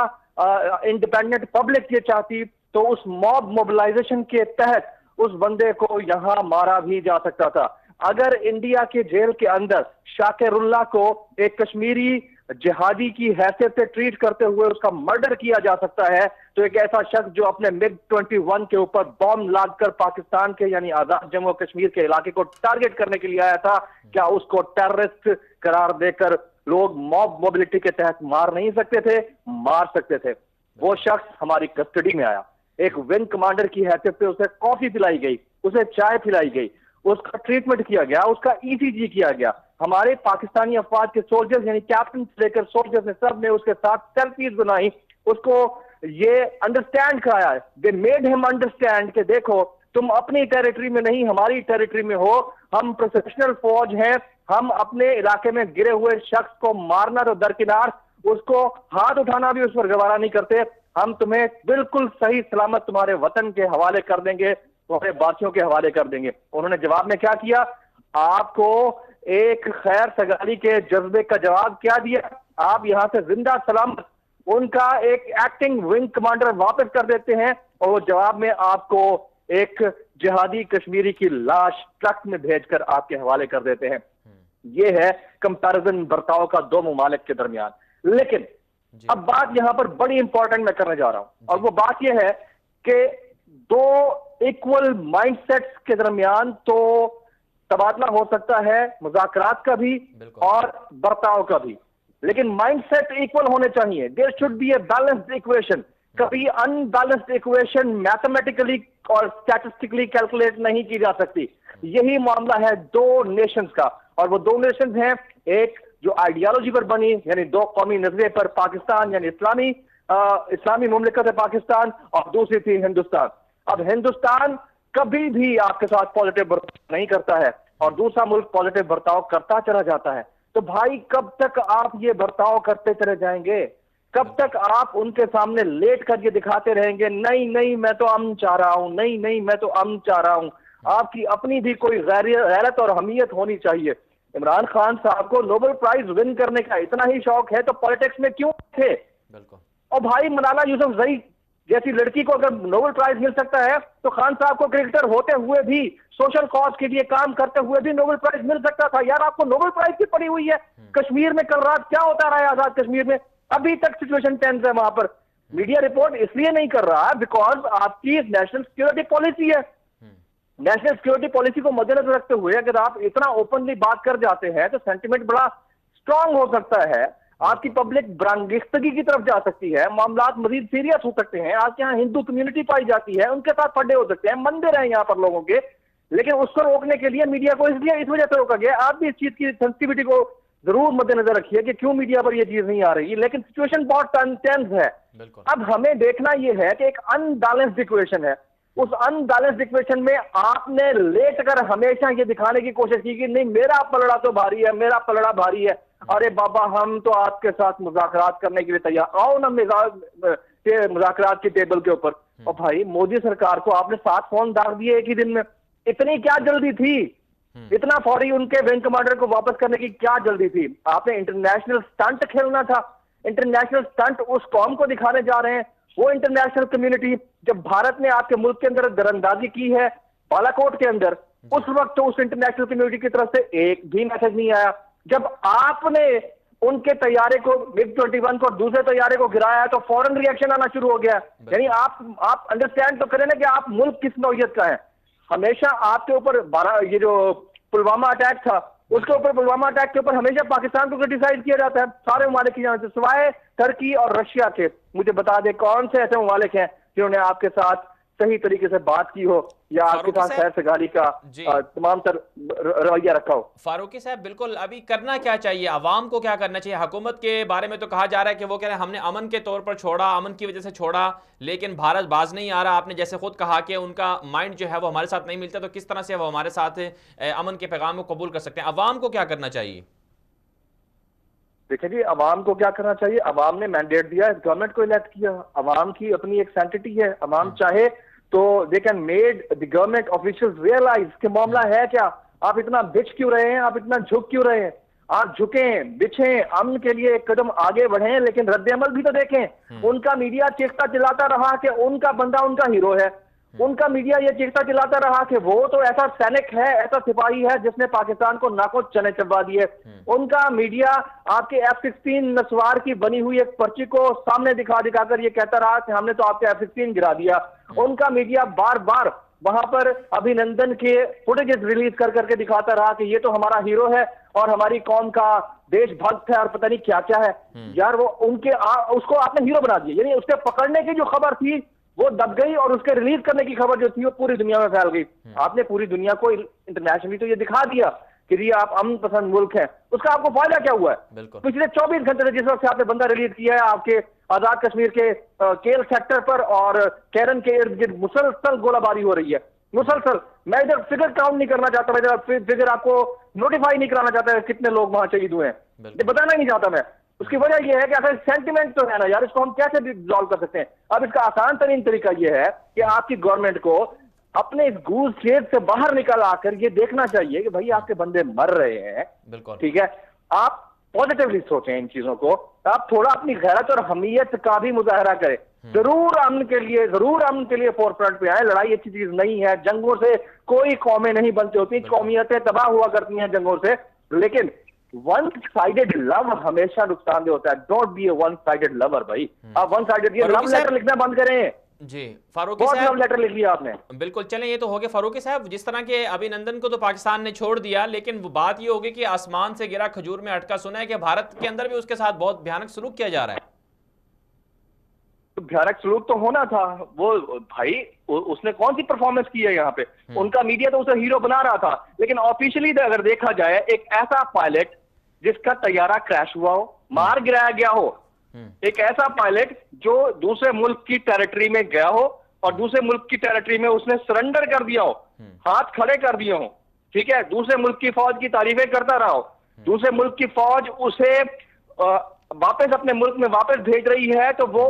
इंडिपेंडेंट पब्लिक ये चाहती तो उस मॉब मोबिलाइजेशन के तहत उस बंदे को यहां मारा भी जा सकता था। अगर इंडिया के जेल के अंदर शाकिरुल्लाह को एक कश्मीरी जिहादी की हैसियत से ट्रीट करते हुए उसका मर्डर किया जा सकता है, तो एक ऐसा शख्स जो अपने MiG-21 के ऊपर बॉम्ब लादकर पाकिस्तान के यानी आजाद जम्मू कश्मीर के इलाके को टारगेट करने के लिए आया था, क्या उसको टेररिस्ट करार देकर लोग मॉब मोबिलिटी के तहत मार नहीं सकते थे? मार सकते थे। वो शख्स हमारी कस्टडी में आया, एक विंग कमांडर की हैसियत से उसे कॉफी पिलाई गई, उसे चाय पिलाई गई, उसका ट्रीटमेंट किया गया, उसका ECG किया गया। हमारे पाकिस्तानी अफवाज के सोल्जर्स यानी कैप्टन से लेकर सोल्जर्स ने सब ने उसके साथ सेल्फीज बनाई, उसको ये अंडरस्टैंड कराया। दे मेड हिम अंडरस्टैंड कि देखो तुम अपनी टेरिटरी में नहीं हमारी टेरिटरी में हो, हम प्रोफेशनल फौज हैं, हम अपने इलाके में गिरे हुए शख्स को मारना तो दरकिनार, उसको हाथ उठाना भी उस पर गवारा नहीं करते, हम तुम्हें बिल्कुल सही सलामत तुम्हारे वतन के हवाले कर देंगे, तुम्हारे बासियों के हवाले कर देंगे। उन्होंने जवाब में क्या किया? आपको एक खैर सगाली के जज्बे का जवाब क्या दिया? आप यहां से जिंदा सलामत उनका एक एक्टिंग विंग कमांडर वापस कर देते हैं और वो जवाब में आपको एक जिहादी कश्मीरी की लाश ट्रक में भेजकर आपके हवाले कर देते हैं। ये है कंपैरिजन बर्ताव का दो ममालिक के दरमियान। लेकिन अब बात यहां पर बड़ी इंपॉर्टेंट मैं करने जा रहा हूं, और वो बात यह है कि दो इक्वल माइंडसेट्स के दरमियान तो तबादला हो सकता है मुज़ाकरात का भी और बर्ताव का भी, लेकिन माइंडसेट इक्वल होने चाहिए। There should be a balanced equation. कभी अनबैलेंस्ड इक्वेशन मैथमेटिकली और स्टैटिस्टिकली कैलकुलेट नहीं की जा सकती। यही मामला है दो नेशंस का, और वो दो नेशंस हैं, एक जो आइडियोलॉजी पर बनी यानी दो कौमी नजरिए पर पाकिस्तान यानी इस्लामी मुमलिकत है पाकिस्तान, और दूसरी थी हिंदुस्तान। अब हिंदुस्तान कभी भी आपके साथ पॉजिटिव बर्ताव नहीं करता है और दूसरा मुल्क पॉजिटिव बर्ताव करता चला जाता है। तो भाई कब तक आप ये बर्ताव करते चले जाएंगे? कब तक आप उनके सामने लेट कर ये दिखाते रहेंगे नहीं नहीं मैं तो अमन चाह रहा हूं, नहीं नहीं मैं तो अमन चाह रहा हूं? आपकी अपनी भी कोई गैरत और हमीयत होनी चाहिए। इमरान खान साहब को नोबेल प्राइज विन करने का इतना ही शौक है तो पॉलिटिक्स में क्यों थे? और भाई मलाला यूसुफजई जैसी लड़की को अगर नोबेल प्राइज मिल सकता है तो खान साहब को क्रिकेटर होते हुए भी, सोशल कॉज के लिए काम करते हुए भी नोबेल प्राइज मिल सकता था। यार आपको नोबेल प्राइज की पड़ी हुई है। कश्मीर में कल रात क्या होता रहा है आजाद कश्मीर में? अभी तक सिचुएशन टेंस है वहां पर। मीडिया रिपोर्ट इसलिए नहीं कर रहा है बिकॉज आपकी नेशनल सिक्योरिटी पॉलिसी है। नेशनल सिक्योरिटी पॉलिसी को मद्देनजर रखते हुए अगर आप इतना ओपनली बात कर जाते हैं तो सेंटिमेंट बड़ा स्ट्रांग हो सकता है, आपकी पब्लिक बरांगिस्तगी की तरफ जा सकती है, मामलात मजीद सीरियस हो सकते हैं। आपके यहाँ हिंदू कम्युनिटी पाई जाती है, उनके साथ फड्डे हो सकते हैं, मंदिर हैं यहाँ पर लोगों के, लेकिन उसको रोकने के लिए मीडिया को इसलिए इस वजह से रोका गया। आप भी इस चीज की सेंसिटिविटी को जरूर मद्देनजर रखिए कि क्यों मीडिया पर यह चीज नहीं आ रही, लेकिन सिचुएशन बहुत टेंस है। अब हमें देखना यह है कि एक अनबैलेंस्ड इक्वेशन है। उस अनबैलेंस्ड इक्वेशन में आपने लेट कर हमेशा ये दिखाने की कोशिश की कि नहीं मेरा पलड़ा तो भारी है, मेरा पलड़ा भारी है। अरे बाबा हम तो आपके साथ मुज़ाकरात करने के लिए तैयार, आओ ना मुज़ाकरात की टेबल के ऊपर। और भाई मोदी सरकार को आपने 7 फोन दाग दिए एक ही दिन में, इतनी क्या जल्दी थी? इतना फौरी उनके विंग कमांडर को वापस करने की क्या जल्दी थी? आपने इंटरनेशनल स्टंट खेलना था। इंटरनेशनल स्टंट उस कौम को दिखाने जा रहे हैं, वो इंटरनेशनल कम्युनिटी। जब भारत ने आपके मुल्क के अंदर दरअंदाजी की है बालाकोट के अंदर, उस वक्त तो उस इंटरनेशनल कम्युनिटी की तरफ से एक भी मैसेज नहीं आया। जब आपने उनके तैयारे को MiG-21 को दूसरे तैयारे को गिराया तो फौरन रिएक्शन आना शुरू हो गया। यानी आप अंडरस्टैंड तो करें ना कि आप मुल्क किस नौयत का है। हमेशा आपके ऊपर ये जो पुलवामा अटैक था उसके ऊपर, पुलवामा अटैक के ऊपर हमेशा पाकिस्तान को क्रिटिसाइज किया जाता है सारे ममालिक की जान से, सिवाय टर्की और रशिया के। मुझे बता दे कौन से ऐसे ममालिक हैं जिन्होंने आपके साथ सही तरीके से बात की हो या आपके साथ खैर सगाली का तमाम तर रवैया रखा हो। फारूकी साहब बिल्कुल, अभी करना क्या चाहिए? अवाम को क्या करना चाहिए? हुकूमत के बारे में तो कहा जा रहा है कि वो कह रहे हैं हमने अमन के तौर पर छोड़ा, अमन की वजह से छोड़ा, लेकिन भारत बाज नहीं आ रहा। आपने जैसे खुद कहा कि उनका माइंड जो है वो हमारे साथ नहीं मिलता, तो किस तरह से वो हमारे साथ अमन के पैगाम को कबूल कर सकते हैं? अवाम को क्या करना चाहिए? देखिए जी, अवाम को क्या करना चाहिए? अवाम ने मैंडेट दिया, गवर्नमेंट को इलेक्ट किया, अवाम की अपनी एक सेंटिटी है। अवाम चाहे तो they can made the government officials realise कि मामला है क्या, आप इतना बिछ क्यों रहे हैं, आप इतना झुक क्यों रहे हैं? आप झुकें, बिछें, अमन के लिए एक कदम आगे बढ़ें, लेकिन रद्द-ए-अमल भी तो देखें। उनका मीडिया चीखता चिल्लाता रहा कि उनका बंदा उनका हीरो है। उनका मीडिया ये चीखता चिल्लाता रहा कि वो तो ऐसा सैनिक है, ऐसा सिपाही है जिसने पाकिस्तान को नाको चने चबा दिए। उनका मीडिया आपके F-16 नस्वार की बनी हुई एक पर्ची को सामने दिखा दिखाकर ये कहता रहा कि हमने तो आपके F-16 गिरा दिया। उनका मीडिया बार बार वहां पर अभिनंदन के फुटेजेस रिलीज कर करके दिखाता रहा कि ये तो हमारा हीरो है और हमारी कौम का देशभक्त है और पता नहीं क्या क्या है। यार वो उसको आपने हीरो बना दिया, यानी उसके पकड़ने की जो खबर थी वो दब गई और उसके रिलीज करने की खबर जो थी वो पूरी दुनिया में फैल गई। आपने पूरी दुनिया को इंटरनेशनली तो ये दिखा दिया कि जी आप अमन पसंद मुल्क हैं, उसका आपको फायदा क्या हुआ है? पिछले 24 घंटे से जिस वक्त से आपने बंदा रिलीज किया है आपके आजाद कश्मीर के केल सेक्टर पर और कैरन के इर्द गिर्द मुसलसल गोलाबारी हो रही है, मुसलसल। मैं इधर फिगर काउंट नहीं करना चाहता, मैं इधर फिगर आपको नोटिफाई नहीं कराना चाहता कितने लोग वहां शहीद हुए हैं, ये बताना नहीं चाहता मैं। उसकी वजह यह है कि अगर सेंटिमेंट तो है ना यार, इसको हम कैसे रिजॉल्व कर सकते हैं? अब इसका आसान तरीन तरीका यह है कि आपकी गवर्नमेंट को अपने इस गूज खेत से बाहर निकल आकर ये देखना चाहिए कि भाई आपके बंदे मर रहे हैं, ठीक है, आप पॉजिटिवली सोचें इन चीजों को, आप थोड़ा अपनी गैरत और हमीयत का भी मुजाहरा करें, जरूर अमन के लिए फोरफ्रंट पे आए। लड़ाई अच्छी चीज नहीं है, जंगों से कोई कौमें नहीं बनती होती, कौमियतें तबाह हुआ करती हैं जंगों से, लेकिन वन साइडेड लव हमेशा नुकसानदेह होता है। Don't be A one sided lover भाई, आप वन साइडेड ये लव लेटर लिखना बंद करें। जी फारूकी साहब, लव लेटर लिख लिया आपने। बिल्कुल, चलें ये तो हो गया। फारूकी साहब, जिस तरह के अभिनंदन को तो पाकिस्तान ने छोड़ दिया, लेकिन वो बात ये होगी कि आसमान से गिरा खजूर में अटका। सुना है कि भारत के अंदर भी उसके साथ बहुत भयानक सलूक किया जा रहा है। तो भयानक सलूक तो होना था, वो भाई उसने कौन सी परफॉर्मेंस की है यहाँ पे? उनका मीडिया तो उसे हीरो बना रहा था, लेकिन ऑफिशियली अगर देखा जाए एक ऐसा पायलट जिसका तैयारा क्रैश हुआ हो, मार गिराया गया हो, एक ऐसा पायलट जो दूसरे मुल्क की टेरिटरी में गया हो और दूसरे मुल्क की टेरिटरी में उसने सरेंडर कर दिया हो, हाथ खड़े कर दिए हो, ठीक है, दूसरे मुल्क की फौज की तारीफें करता रहा हो, दूसरे मुल्क की फौज उसे वापस अपने मुल्क में वापस भेज रही है, तो वो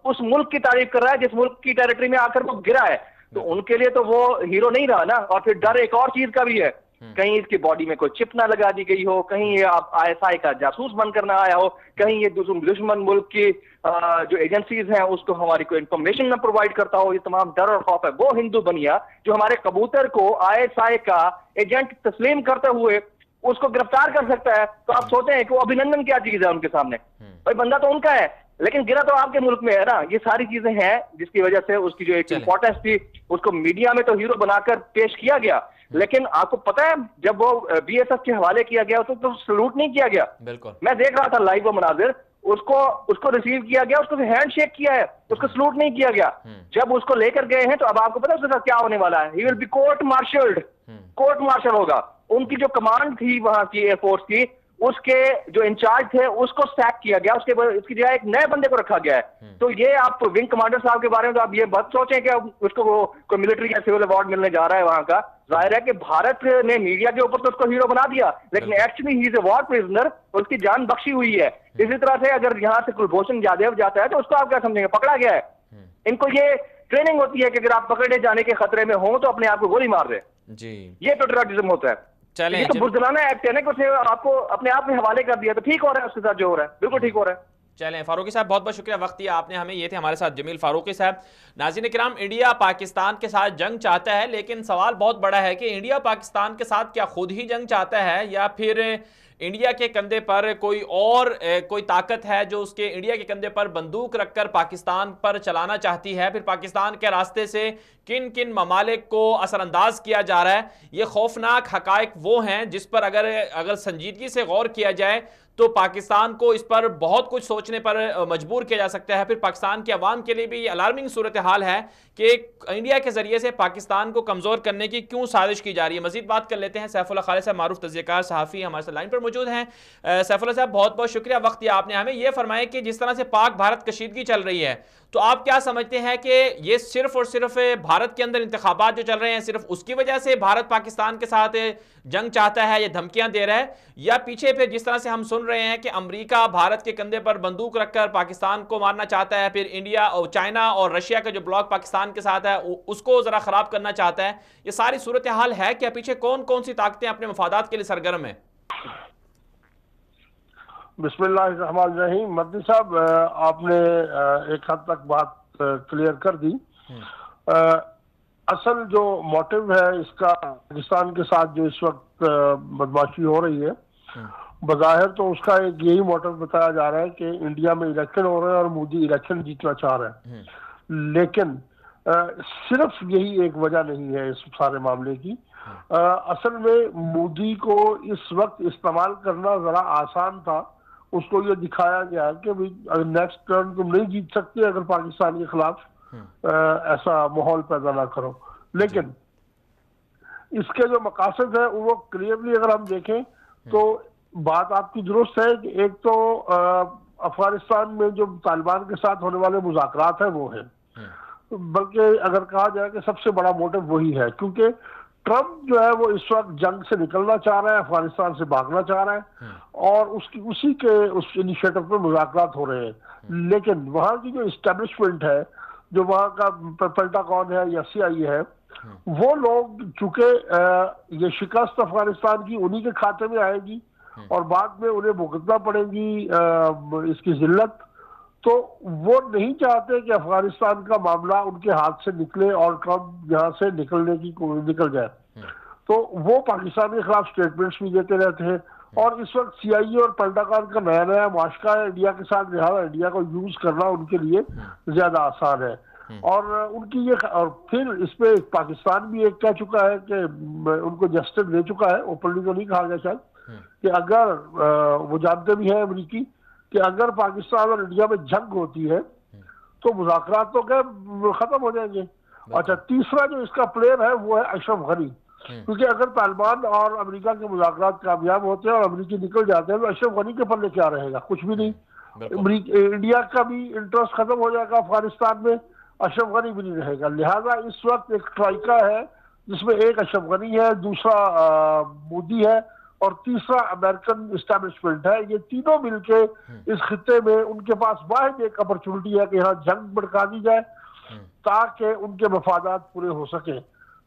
उस मुल्क की तारीफ कर रहा है जिस मुल्क की टेरिटरी में आकर वो गिरा है, तो उनके लिए तो वो हीरो नहीं रहा ना। और फिर डर एक और चीज का भी है, कहीं इसकी बॉडी में कोई चिप ना लगा दी गई हो, कहीं ये आप ISI का जासूस बनकर ना आया हो, कहीं ये दुश्मन मुल्क की जो एजेंसीज हैं उसको हमारी कोई इंफॉर्मेशन ना प्रोवाइड करता हो। ये तमाम डर और खौफ है। वो हिंदू बनिया जो हमारे कबूतर को ISI का एजेंट तस्लीम करते हुए उसको गिरफ्तार कर सकता है, तो आप सोचते हैं कि वो अभिनंदन क्या चीज है उनके सामने? भाई बंदा तो उनका है, लेकिन गिरा तो आपके मुल्क में है ना। ये सारी चीजें हैं जिसकी वजह से उसकी जो एक इंपॉर्टेंस थी उसको मीडिया में तो हीरो बनाकर पेश किया गया, लेकिन आपको पता है जब वो BSF के हवाले किया गया तो सलूट नहीं किया गया। बिल्कुल, मैं देख रहा था लाइव वो मनाजिर, उसको रिसीव किया गया, उसको हैंड शेक किया है, उसको सलूट नहीं किया गया। जब उसको लेकर गए हैं तो अब आपको पता है उसके साथ क्या होने वाला है? He will be court martial होगा। उनकी जो कमांड थी वहां की एयरफोर्स की, उसके जो इंचार्ज थे उसको सैक किया गया, उसकी जगह एक नए बंदे को रखा गया है। तो ये आप विंग कमांडर साहब के बारे में तो आप ये बात सोचें कि उसको कोई मिलिट्री या सिविल अवार्ड मिलने जा रहा है वहां का। जाहिर है कि भारत ने मीडिया के ऊपर तो उसको हीरो बना दिया, लेकिन actually he is a war prisoner, उसकी जान बख्शी हुई है। इसी तरह से अगर यहाँ से कुलभूषण जाधव जाता है तो उसको आप क्या समझेंगे? पकड़ा गया है। इनको ये ट्रेनिंग होती है कि अगर आप पकड़े जाने के खतरे में हो तो अपने आप को गोली मार दे जी, ये तो टेररिज्म होता है। ये तो बुज़दिलाना एक्ट है ना कि उसे आपको अपने आप में हवाले कर दिया, तो ठीक हो रहा है उसके साथ जो हो रहा है, बिल्कुल ठीक हो रहा है। चलें फारूकी साहब, बहुत बहुत शुक्रिया वक्त दिया आपने हमें। ये थे हमारे साथ जमील फारूकी साहब। नाज़रीन किराम, इंडिया पाकिस्तान के साथ जंग चाहता है, लेकिन सवाल बहुत बड़ा है कि इंडिया पाकिस्तान के साथ क्या खुद ही जंग चाहता है या फिर इंडिया के कंधे पर कोई ताकत है जो उसके इंडिया के कंधे पर बंदूक रखकर पाकिस्तान पर चलाना चाहती है। फिर पाकिस्तान के रास्ते से किन किन ममालिक को असरअंदाज किया जा रहा है। ये खौफनाक हकायक वो हैं जिस पर अगर संजीदगी से गौर किया जाए तो पाकिस्तान को इस पर बहुत कुछ सोचने पर मजबूर किया जा सकता है। फिर पाकिस्तान के अवाम के लिए भी ये अलार्मिंग सूरत हाल है कि इंडिया के जरिए से पाकिस्तान को कमज़ोर करने की क्यों साजिश की जा रही है। मजीद बात कर लेते हैं। सैफुल्लाह खालिद साहब मारूफ तज़कियाकार सहाफ़ी हमारे साथ लाइन पर मौजूद हैं। सैफुल्लाह साहब, बहुत बहुत शुक्रिया वक्त दिया आपने हमें। ये फरमाए कि जिस तरह से पाक भारत कशीदगी चल रही है, तो आप क्या समझते हैं कि ये सिर्फ और सिर्फ भारत के अंदर इंतखाबात जो चल रहे हैं सिर्फ उसकी वजह से भारत पाकिस्तान के साथ जंग चाहता है, ये धमकियां दे रहा है, या पीछे फिर जिस तरह से हम सुन रहे हैं कि अमेरिका भारत के कंधे पर बंदूक रखकर पाकिस्तान को मारना चाहता है, फिर इंडिया और चाइना और रशिया का जो ब्लॉक पाकिस्तान के साथ है उसको जरा खराब करना चाहता है, ये सारी सूरत हाल है क्या? पीछे कौन कौन सी ताकतें अपने मफादात के लिए सरगर्म है? बिस्मिल्लाहिर्रहमानिर्रहीम। मद्दी साहब, आपने एक हद तक बात क्लियर कर दी। असल जो मोटिव है इसका पाकिस्तान के साथ जो इस वक्त बदमाशी हो रही है, बज़ाहिर तो उसका एक यही मोटिव बताया जा रहा है कि इंडिया में इलेक्शन हो रहे हैं और मोदी इलेक्शन जीतना चाह रहे हैं, लेकिन सिर्फ यही एक वजह नहीं है इस सारे मामले की। असल में मोदी को इस वक्त इस्तेमाल करना जरा आसान था। उसको ये दिखाया गया कि भाई नेक्स्ट टर्न तुम नहीं जीत सकते अगर पाकिस्तान के खिलाफ ऐसा माहौल पैदा ना करो। लेकिन इसके जो मकासद है वो क्लियरली अगर हम देखें तो बात आपकी दुरुस्त है कि एक तो अफगानिस्तान में जो तालिबान के साथ होने वाले मुज़ाकरात है वो है, बल्कि अगर कहा जाए कि सबसे बड़ा मोटिव वही है, क्योंकि ट्रंप जो है वो इस वक्त जंग से निकलना चाह रहा है, अफगानिस्तान से भागना चाह रहा है और उसी के उस इनिशिएटिव पर मुज़ाकरात हो रहे हैं। लेकिन वहाँ की जो इस्टेब्लिशमेंट है, जो वहाँ का पेंटागन है या CIA है, वो लोग चूंकि ये शिकस्त अफगानिस्तान की उन्हीं के खाते में आएगी और बाद में उन्हें भुगतना पड़ेगी इसकी जिल्लत, तो वो नहीं चाहते कि अफगानिस्तान का मामला उनके हाथ से निकले और ट्रंप यहाँ से निकल जाए। तो वो पाकिस्तान के खिलाफ स्टेटमेंट्स भी देते रहते हैं और इस वक्त CIA और पेंटागन का नया नया माशका है इंडिया के साथ, लिहाजा इंडिया को यूज करना उनके लिए ज्यादा आसान है। और उनकी ये, और फिर इसपे पाकिस्तान भी एक कह चुका है कि उनको जस्टिस दे चुका है, ओपनली तो नहीं कहा गया शायद, कि अगर वो जानते भी हैं अमरीकी कि अगर पाकिस्तान और इंडिया में जंग होती है तो मुज़ाकरात तो क्या खत्म हो जाएंगे। अच्छा, तीसरा जो इसका प्लेयर है वो है अशरफ गनी, क्योंकि अगर तालिबान और अमेरिका के मुज़ाकरात कामयाब होते हैं और अमेरिकी निकल जाते हैं तो अशरफ गनी के पल्ले क्या रहेगा? कुछ भी नहीं। इंडिया का भी इंटरेस्ट खत्म हो जाएगा अफगानिस्तान में, अशरफ गनी भी नहीं रहेगा। लिहाजा इस वक्त एक ट्राइका है जिसमें एक अशरफ गनी है, दूसरा मोदी है और तीसरा अमेरिकन इस्टेब्लिशमेंट है। ये तीनों मिलके इस खित्ते में उनके पास वाहिद एक अपॉर्चुनिटी है कि यहाँ जंग भड़का दी जाए ताकि उनके मफादात पूरे हो सके।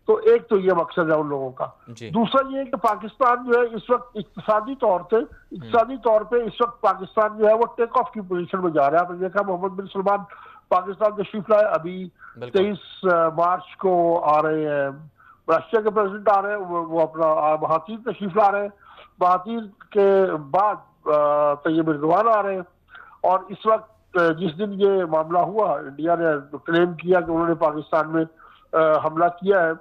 तो एक तो ये मकसद है उन लोगों का। दूसरा ये है कि पाकिस्तान जो है इस वक्त इक्तिसादी तौर पे इस वक्त पाकिस्तान जो है वो टेक ऑफ की पोजीशन में जा रहा है। आपने देखा मोहम्मद बिन सलमान पाकिस्तान तशरीफ लाए, अभी 23 मार्च को आ रहे हैं, रशिया के प्रेसिडेंट आ रहे हैं, वो अपना महातीर तशरीफ ला रहे हैं, महातीर के बाद तैयब एर्दोगान आ रहे हैं। और इस वक्त जिस दिन ये मामला हुआ, इंडिया ने क्लेम किया कि उन्होंने पाकिस्तान में हमला किया है,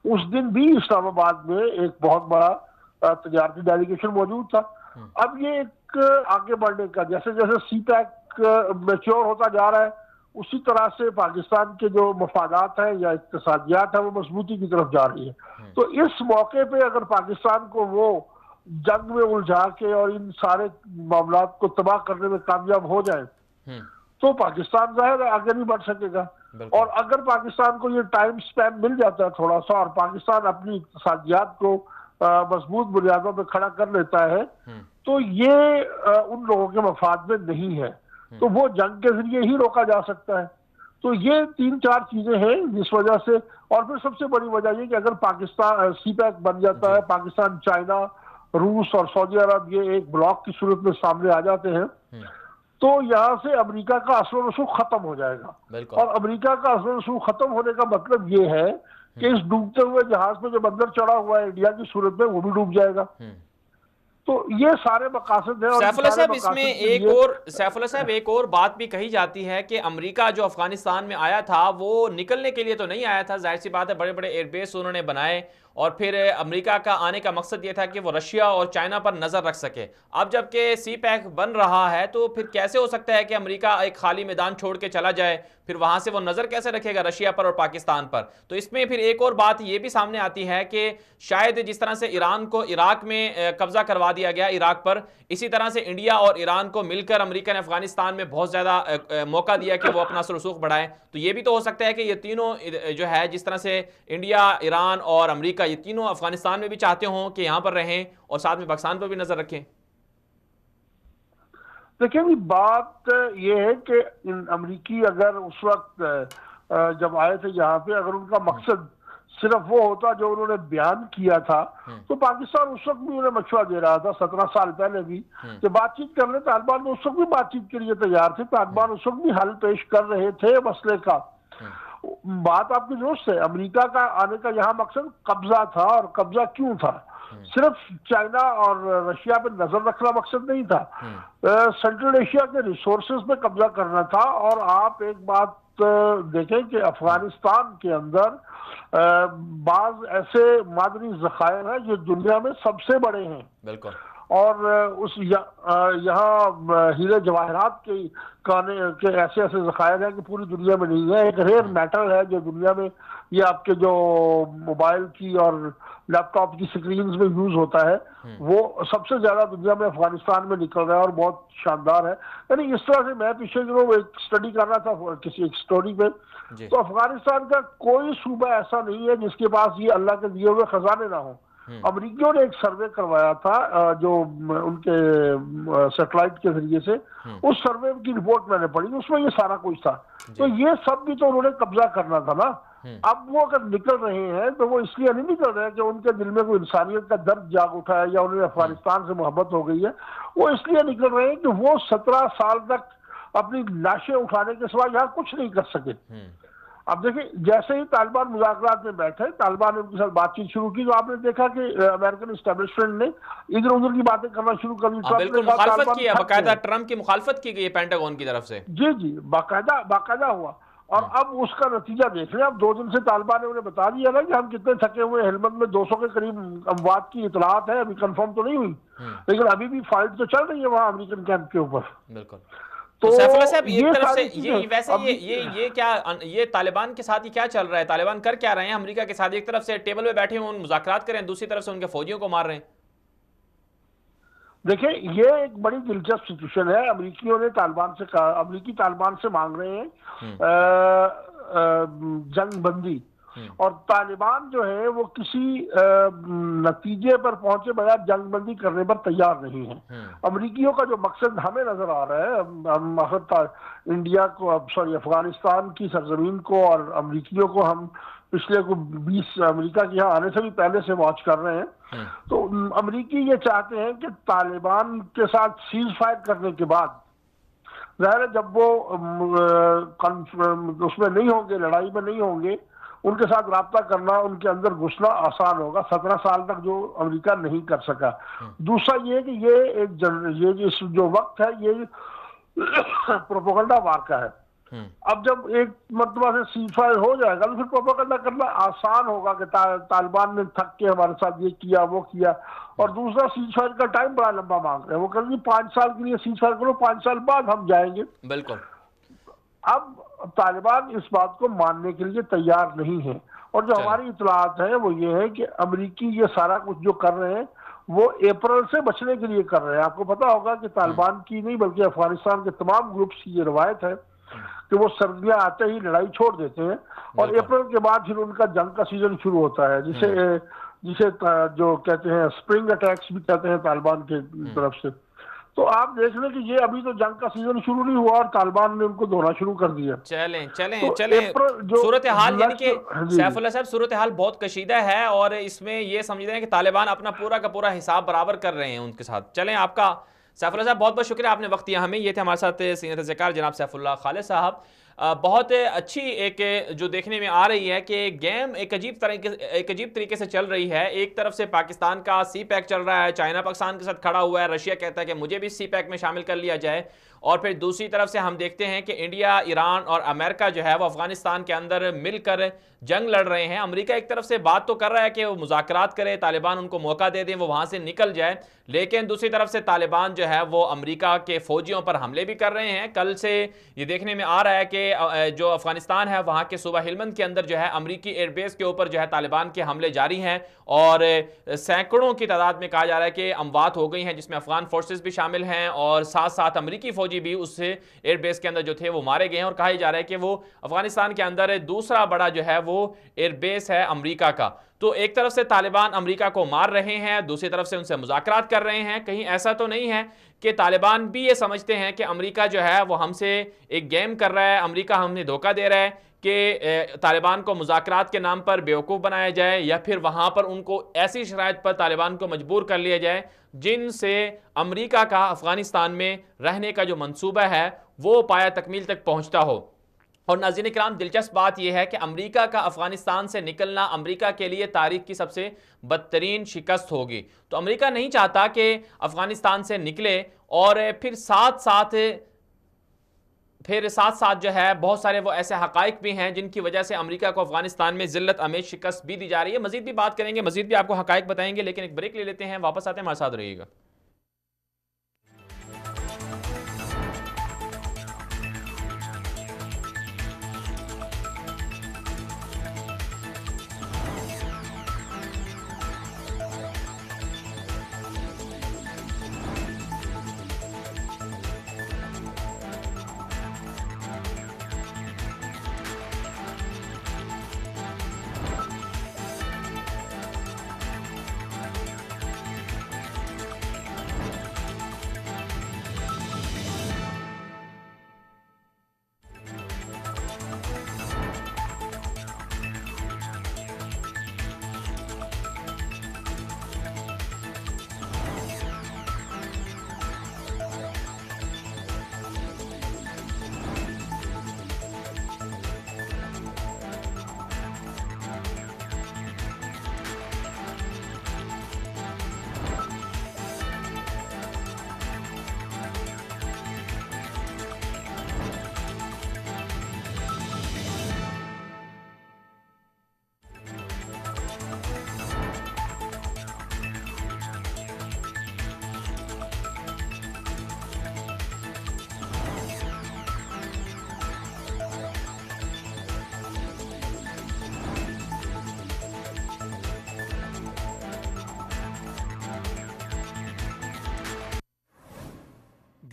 उस दिन भी इस्लामाबाद में एक बहुत बड़ा तजारती डेलीगेशन मौजूद था। अब ये एक आगे बढ़ने का, जैसे जैसे CPEC मैच्योर होता जा रहा है उसी तरह से पाकिस्तान के जो मफादात है या इक्तिसादियात है वो मजबूती की तरफ जा रही है। तो इस मौके पे अगर पाकिस्तान को वो जंग में उलझा के और इन सारे मामलात को तबाह करने में कामयाब हो जाए तो पाकिस्तान जाहिर है आगे नहीं बढ़ सकेगा। और अगर पाकिस्तान को ये टाइम स्पैन मिल जाता है थोड़ा सा और पाकिस्तान अपनी इक्तिसादियात को मजबूत बुनियादों पर खड़ा कर लेता है तो ये उन लोगों के मफाद में नहीं है, तो वो जंग के जरिए ही रोका जा सकता है। तो ये 3-4 चीजें हैं जिस वजह से। और फिर सबसे बड़ी वजह ये कि अगर पाकिस्तान CPEC बन जाता है, पाकिस्तान, चाइना, रूस और सऊदी अरब ये एक ब्लॉक की सूरत में सामने आ जाते हैं तो यहाँ से अमेरिका का असर रसूख खत्म हो जाएगा। और अमेरिका का असर रसूख खत्म होने का मतलब ये है कि इस डूबते हुए जहाज में जो बंदर चढ़ा हुआ है इंडिया की सूरत में वो भी डूब जाएगा। तो ये सारे मकासद हैं। सैफुल्लाह साहब, इसमें सैफुल्लाह साहब एक और बात भी कही जाती है कि अमेरिका जो अफगानिस्तान में आया था वो निकलने के लिए तो नहीं आया था, जाहिर सी बात है, बड़े बड़े एयरबेस उन्होंने बनाए और फिर अमेरिका का आने का मकसद ये था कि वो रशिया और चाइना पर नजर रख सके। अब जबकि CPEC बन रहा है तो फिर कैसे हो सकता है कि अमेरिका एक खाली मैदान छोड़ के चला जाए, फिर वहां से वो नजर कैसे रखेगा रशिया पर और पाकिस्तान पर? तो इसमें फिर एक और बात ये भी सामने आती है कि शायद जिस तरह से ईरान को इराक में कब्जा करवा दिया गया इराक पर, इसी तरह से इंडिया और ईरान को मिलकर अमेरिका ने अफगानिस्तान में बहुत ज्यादा मौका दिया कि वो अपना रसूख बढ़ाए। तो ये भी तो हो सकता है कि ये तीनों जो है, जिस तरह से इंडिया, ईरान और अमेरिका, ये तीनों अफगानिस्तान में भी चाहते हों कि यहां पर रहें और साथ में पाकिस्तान पर भी नजर रखें। देखिए, बात ये है कि अमेरिकी अगर उस वक्त जब आए थे यहाँ पे, अगर उनका मकसद सिर्फ वो होता जो उन्होंने बयान किया था तो पाकिस्तान उस वक्त भी उन्हें मशवरा दे रहा था 17 साल पहले भी कि बातचीत कर ले। तालिबान तो उस वक्त भी बातचीत के लिए तैयार थे, तालिबान उस वक्त भी हल पेश कर रहे थे मसले का। बात आपकी दुरुस्त है, अमेरिका का आने का यहाँ मकसद कब्जा था। और कब्जा क्यों था? सिर्फ चाइना और रशिया पे नजर रखना मकसद नहीं था, सेंट्रल एशिया के रिसोर्सेज पे कब्जा करना था। और आप एक बात देखें कि अफगानिस्तान के अंदर बाज ऐसे मादनी ज़खायर हैं जो दुनिया में सबसे बड़े हैं। बिल्कुल। और यहाँ हीरे जवाहरात के ऐसे ऐसे ज़खायर हैं कि पूरी दुनिया में नहीं है। एक रेयर मेटल है जो दुनिया में ये आपके जो मोबाइल की और लैपटॉप की स्क्रीन में यूज होता है, वो सबसे ज्यादा दुनिया में अफगानिस्तान में निकल रहा है और बहुत शानदार है। यानी इस तरह से मैं पिछले दिनों एक स्टडी कर रहा था किसी एक स्टोरी पे, तो अफगानिस्तान का कोई सूबा ऐसा नहीं है जिसके पास ये अल्लाह के दिए हुए खजाने ना हो। अमरीकियों ने एक सर्वे करवाया था जो उनके सैटेलाइट के जरिए से, उस सर्वे की रिपोर्ट मैंने पढ़ी, उसमें ये सारा कुछ था। तो ये सब भी तो उन्होंने कब्जा करना था ना। अब वो अगर निकल रहे हैं तो वो इसलिए नहीं निकल रहे हैं कि उनके दिल में कोई इंसानियत का दर्द जाग उठा है या उन्हें अफगानिस्तान से मोहब्बत हो गई है। वो इसलिए निकल रहे हैं कि वो 17 साल तक अपनी लाशें उठाने के सिवा यहाँ कुछ नहीं कर सके। अब देखिए, जैसे ही तालिबान मुज़ाकरात में बैठे, तालिबान ने उनके साथ बातचीत शुरू की, तो आपने देखा कि अमेरिकन एस्टेब्लिशमेंट ने इधर उधर की बातें करना शुरू कर दी। बिल्कुल मुखालफत की, बाकायदा ट्रम्प की मुखालफत की गई पेंटागन की तरफ से। जी, बाकायदा हुआ। और अब उसका नतीजा देख रहे हैं। अब 2 दिन से तालिबान ने उन्हें बता दिया ना कि हम कितने थके हुए। हेलमंद में 200 के करीब अमवात की इतलात है, अभी कंफर्म तो नहीं हुई, लेकिन अभी भी फाइट तो चल रही है वहाँ अमेरिकन कैंप के ऊपर। बिल्कुल। तो सैफुल्लाह साहब, एक तरफ से ये क्या, ये तालिबान के साथ ही क्या चल रहा है? तालिबान कर क्या रहे हैं अमेरिका के साथ? एक तरफ से टेबल पे बैठे हुए मुज़ाकरात कर रहे हैं, दूसरी तरफ से उनके फौजियों को मार रहे हैं। देखिए, ये एक बड़ी दिलचस्प सिचुएशन है। अमेरिकी तालिबान से मांग रहे हैं जंग बंदी, और तालिबान जो है वो किसी नतीजे पर पहुंचे बगैर जंग बंदी करने पर तैयार नहीं है। अमेरिकियों का जो मकसद हमें नजर आ रहा है, हम अफगानिस्तान की सरजमीन को और अमेरिकियों को हम पिछले 20 अमेरिका के यहाँ आने से भी पहले से वॉच कर रहे हैं। तो अमेरिकी ये चाहते हैं कि तालिबान के साथ सीज फायर करने के बाद, जाहिर है जब वो उसमें नहीं होंगे, लड़ाई में नहीं होंगे, उनके साथ राब्ता करना, उनके अंदर घुसना आसान होगा। 17 साल तक जो अमेरिका नहीं कर सका। दूसरा ये कि ये जो वक्त है ये प्रोपेगेंडा वार का है। अब जब एक मरतबा से सीज फायर हो जाएगा तो फिर प्रोपेगेंडा करना आसान होगा कि तालिबान ने थक के हमारे साथ ये किया वो किया। और दूसरा, सीज फायर का टाइम बड़ा लंबा मांग रहे हैं। वो कहेंगे 5 साल के लिए सीज फायर करो, 5 साल बाद हम जाएंगे। बिल्कुल। अब तालिबान इस बात को मानने के लिए तैयार नहीं है। और जो हमारी इतलात है वो ये है कि अमेरिकी ये सारा कुछ जो कर रहे हैं वो अप्रैल से बचने के लिए कर रहे हैं। आपको पता होगा कि तालिबान की नहीं बल्कि अफगानिस्तान के तमाम ग्रुप्स की ये रवायत है कि वो सर्दियां आते ही लड़ाई छोड़ देते हैं और अप्रैल के बाद फिर उनका जंग का सीजन शुरू होता है, जिसे जो कहते हैं स्प्रिंग अटैक्स भी कहते हैं तालिबान के तरफ से। तो आप देख लें कि ये अभी तो जंग का सीजन शुरू नहीं हुआ और तालिबान ने उनको धोना शुरू कर दिया। चलें सूरत हाल, यानी कि सैफुल्लाह साहब, सूरत हाल बहुत कशीदा है और इसमें ये समझ रहे हैं कि तालिबान अपना पूरा का पूरा हिसाब बराबर कर रहे हैं उनके साथ। चलें, आपका सैफुल्लाह साहब बहुत बहुत शुक्रिया, आपने वक्त दिया हमें। ये थे हमारे साथ सीनियर तज़कियाकार जनाब सैफुल्लाह खालिद साहब। बहुत अच्छी एक जो देखने में आ रही है कि गेम एक अजीब तरीके से चल रही है। एक तरफ से पाकिस्तान का सी पैक चल रहा है, चाइना पाकिस्तान के साथ खड़ा हुआ है, रशिया कहता है कि मुझे भी सी पैक में शामिल कर लिया जाए। और फिर दूसरी तरफ से हम देखते हैं कि इंडिया, ईरान और अमेरिका जो है वो अफगानिस्तान के अंदर मिलकर जंग लड़ रहे हैं। अमेरिका एक तरफ से बात तो कर रहा है कि वो मुज़ाकरात करे, तालिबान उनको मौका दे दें, वो वहाँ से निकल जाए, लेकिन दूसरी तरफ से तालिबान जो है वो अमेरिका के फौजियों पर हमले भी कर रहे हैं। कल से ये देखने में आ रहा है कि जो अफगानिस्तान है वहाँ के सूबा हेलमंद के अंदर जो है अमेरिकी एयरबेस के ऊपर जो है तालिबान के हमले जारी हैं और सैकड़ों की तादाद में कहा जा रहा है कि अमवात हो गई हैं, जिसमें अफगान फोर्सेस भी शामिल हैं और साथ साथ अमेरिकी फौजी भी उस एयरबेस के अंदर जो थे वो मारे गए हैं। और कहा जा रहा है कि वो अफगानिस्तान के अंदर दूसरा बड़ा जो है वो एयरबेस है अमेरिका का। तो एक तरफ से तालिबान अमेरिका को मार रहे हैं, दूसरी तरफ से उनसे मुज़ाकरात कर रहे हैं। कहीं ऐसा तो नहीं है कि तालिबान भी ये समझते हैं कि अमेरिका जो है वो हमसे एक गेम कर रहा है, अमेरिका हमें धोखा दे रहा है कि तालिबान को मुज़ाकरात के नाम पर बेवकूफ़ बनाया जाए या फिर वहाँ पर उनको ऐसी शराइत पर तालिबान को मजबूर कर लिया जाए जिनसे अमेरिका का अफगानिस्तान में रहने का जो मंसूबा है वो पाया तकमील तक पहुँचता हो। और नाज़रीन इकराम, दिलचस्प बात यह है कि अमेरिका का अफगानिस्तान से निकलना अमेरिका के लिए तारीख की सबसे बदतरीन शिकस्त होगी। तो अमेरिका नहीं चाहता कि अफगानिस्तान से निकले और फिर साथ साथ जो है बहुत सारे वो ऐसे हकाइक भी हैं जिनकी वजह से अमेरिका को अफगानिस्तान में जिल्लत आमेज शिकस्त भी दी जा रही है। मजीद भी बात करेंगे, मजीद भी आपको हकाइक बताएंगे, लेकिन एक ब्रेक ले लेते हैं, वापस आते हैं, हमारे साथ रहिएगा।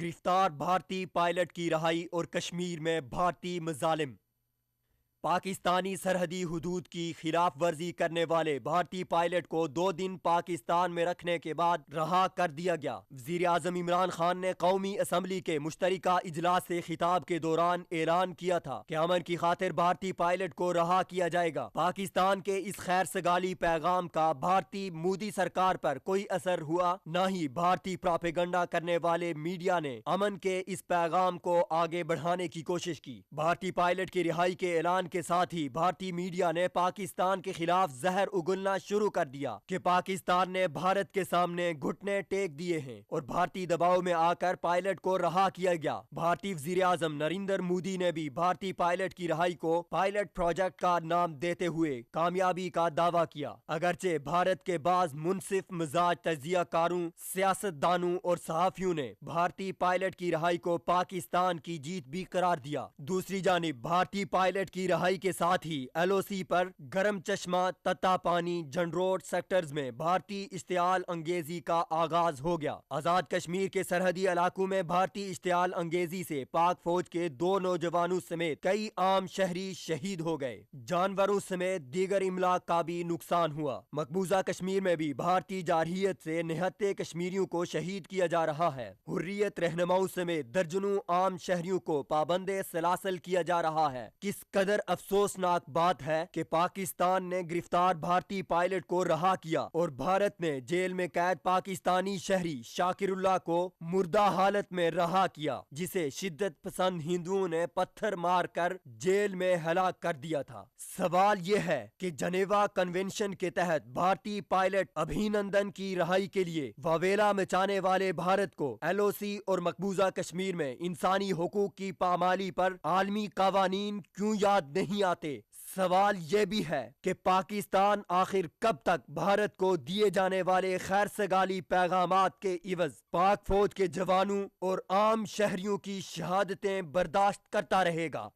गिरफ्तार भारतीय पायलट की रिहाई और कश्मीर में भारतीय मजालिम। पाकिस्तानी सरहदी हुदूद की खिलाफ वर्जी करने वाले भारतीय पायलट को 2 दिन पाकिस्तान में रखने के बाद रहा कर दिया गया। वज़ीर आज़म इमरान खान ने कौमी असम्बली के मुश्तरिका इजलास से खिताब के दौरान ऐलान किया था कि अमन की खातिर भारतीय पायलट को रहा किया जाएगा। पाकिस्तान के इस खैर सगाली पैगाम का भारतीय मोदी सरकार पर कोई असर हुआ, न ही भारतीय प्रोपेगेंडा करने वाले मीडिया ने अमन के इस पैगाम को आगे बढ़ाने की कोशिश की। भारतीय पायलट की रिहाई के ऐलान के साथ ही भारतीय मीडिया ने पाकिस्तान के खिलाफ जहर उगलना शुरू कर दिया कि पाकिस्तान ने भारत के सामने घुटने टेक दिए हैं और भारतीय दबाव में आकर पायलट को रहा किया गया। भारतीय वज़ीर आज़म नरेंद्र मोदी ने भी भारतीय पायलट की रिहाई को पायलट प्रोजेक्ट का नाम देते हुए कामयाबी का दावा किया। अगरचे भारत के बाज़ मुनसिफ मिजाज तजियाकारों, सियासतदानों और सहाफियों ने भारतीय पायलट की रिहाई को पाकिस्तान की जीत भी करार दिया। दूसरी जानिब भारतीय पायलट की रिहाई के साथ ही LOC पर गरम चश्मा, तत्ता पानी, जनरोड सेक्टर्स में भारतीय इश्तियाल अंगेजी का आगाज हो गया। आजाद कश्मीर के सरहदी इलाकों में भारतीय इश्तियाल अंगेजी से पाक फौज के 2 नौजवानों समेत कई आम शहरी शहीद हो गए। जानवरों समेत दीगर इमलाक का भी नुकसान हुआ। मकबूजा कश्मीर में भी भारतीय जारहियत से निहत्ते कश्मीरियों को शहीद किया जा रहा है। हुर्रियत रहनुमाओं समेत दर्जनों आम शहरियों को पाबंदे सलासल किया जा रहा है। किस कदर अफसोसनाक बात है कि पाकिस्तान ने गिरफ्तार भारतीय पायलट को रहा किया और भारत ने जेल में कैद पाकिस्तानी शहरी शाकिरुल्लाह को मुर्दा हालत में रहा किया, जिसे शिद्दत पसंद हिंदुओं ने पत्थर मार कर जेल में हलाक कर दिया था। सवाल यह है कि जनेवा कन्वेंशन के तहत भारतीय पायलट अभिनंदन की रिहाई के लिए वावेला मचाने वाले भारत को LOC और मकबूजा कश्मीर में इंसानी हुकूक की पामाली पर आलमी कावानीन क्यों याद नहीं आते। सवाल यह भी है कि पाकिस्तान आखिर कब तक भारत को दिए जाने वाले खैर सगाली पैगामात के इवज पाक फौज के जवानों और आम शहरियों की शहादतें बर्दाश्त करता रहेगा।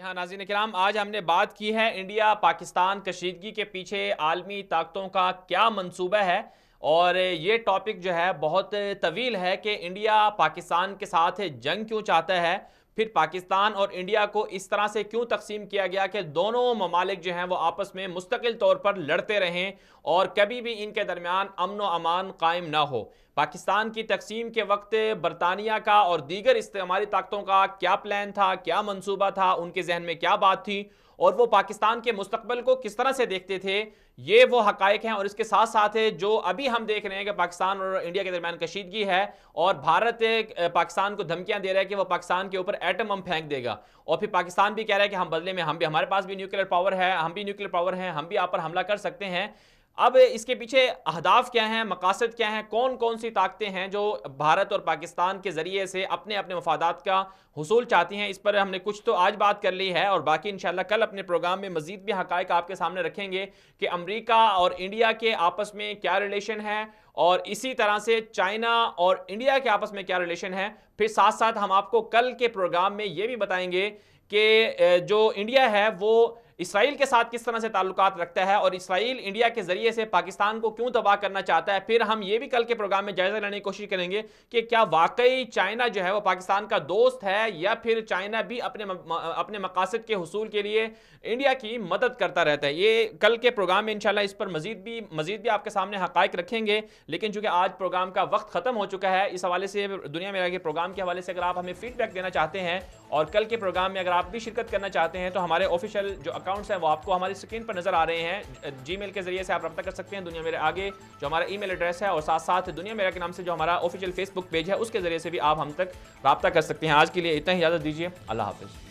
हाँ नाज़रीन किराम, आज हमने बात की है इंडिया पाकिस्तान कशीदगी के पीछे आलमी ताकतों का क्या मंसूबा है। और ये टॉपिक जो है बहुत तवील है कि इंडिया पाकिस्तान के साथ जंग क्यों चाहता है, फिर पाकिस्तान और इंडिया को इस तरह से क्यों तकसीम किया गया कि दोनों ममालिक जो हैं वो आपस में मुस्तकिल तौर पर लड़ते रहें और कभी भी इनके दरमियान अमन व अमान कायम ना हो। पाकिस्तान की तकसीम के वक्त बरतानिया का और दीगर इस्तेमारी ताकतों का क्या प्लान था, क्या मंसूबा था, उनके जहन में क्या बात थी और वो पाकिस्तान के मुस्तकबिल को किस तरह से देखते थे, ये वो हकायक हैं। और इसके साथ साथ जो अभी हम देख रहे हैं कि पाकिस्तान और इंडिया के दरमियान कशीदगी है और भारत पाकिस्तान को धमकियां दे रहा है कि वो पाकिस्तान के ऊपर एटम बम फेंक देगा और फिर पाकिस्तान भी कह रहा है कि हम बदले में हमारे पास भी न्यूक्लियर पावर है, हम भी न्यूक्लियर पावर हैं, हम भी आप पर हमला कर सकते हैं। अब इसके पीछे अहदाफ क्या हैं, मकासद क्या हैं, कौन कौन सी ताकतें हैं जो भारत और पाकिस्तान के जरिए से अपने अपने मफादात का हुसूल चाहती हैं, इस पर हमने कुछ तो आज बात कर ली है और बाकी इंशाल्लाह कल अपने प्रोग्राम में मजीद भी हकायक आपके सामने रखेंगे कि अमेरिका और इंडिया के आपस में क्या रिलेशन है और इसी तरह से चाइना और इंडिया के आपस में क्या रिलेशन है। फिर साथ साथ हम आपको कल के प्रोग्राम में ये भी बताएंगे कि जो इंडिया है वो इसराइल के साथ किस तरह से ताल्लुकात रखता है और इसराइल इंडिया के जरिए से पाकिस्तान को क्यों तबाह करना चाहता है। फिर हम ये भी कल के प्रोग्राम में जायजा लेने की कोशिश करेंगे कि क्या वाकई चाइना जो है वो पाकिस्तान का दोस्त है या फिर चाइना भी अपने मकासद के हुसूल के लिए इंडिया की मदद करता रहता है। ये कल के प्रोग्राम में इंशाल्लाह इस पर मजीद भी आपके सामने हकायक रखेंगे। लेकिन चूंकि आज प्रोग्राम का वक्त खत्म हो चुका है, इस हवाले से दुनिया में के प्रोग्राम के हवाले से अगर आप हमें फीडबैक देना चाहते हैं और कल के प्रोग्राम में अगर आप भी शिरकत करना चाहते हैं तो हमारे ऑफिशियल जो अकाउंट्स हैं वो आपको हमारी स्क्रीन पर नजर आ रहे हैं। जीमेल के जरिए से आप रब्ता कर सकते हैं दुनिया मेरे आगे जो हमारा ईमेल एड्रेस है और साथ साथ दुनिया मेरा के नाम से जो हमारा ऑफिशियल फेसबुक पेज है उसके जरिए से भी आप हम तक रब्ता कर सकते हैं। आज के लिए इतना ही, इजाजत दीजिए, अल्लाह हाफिज़।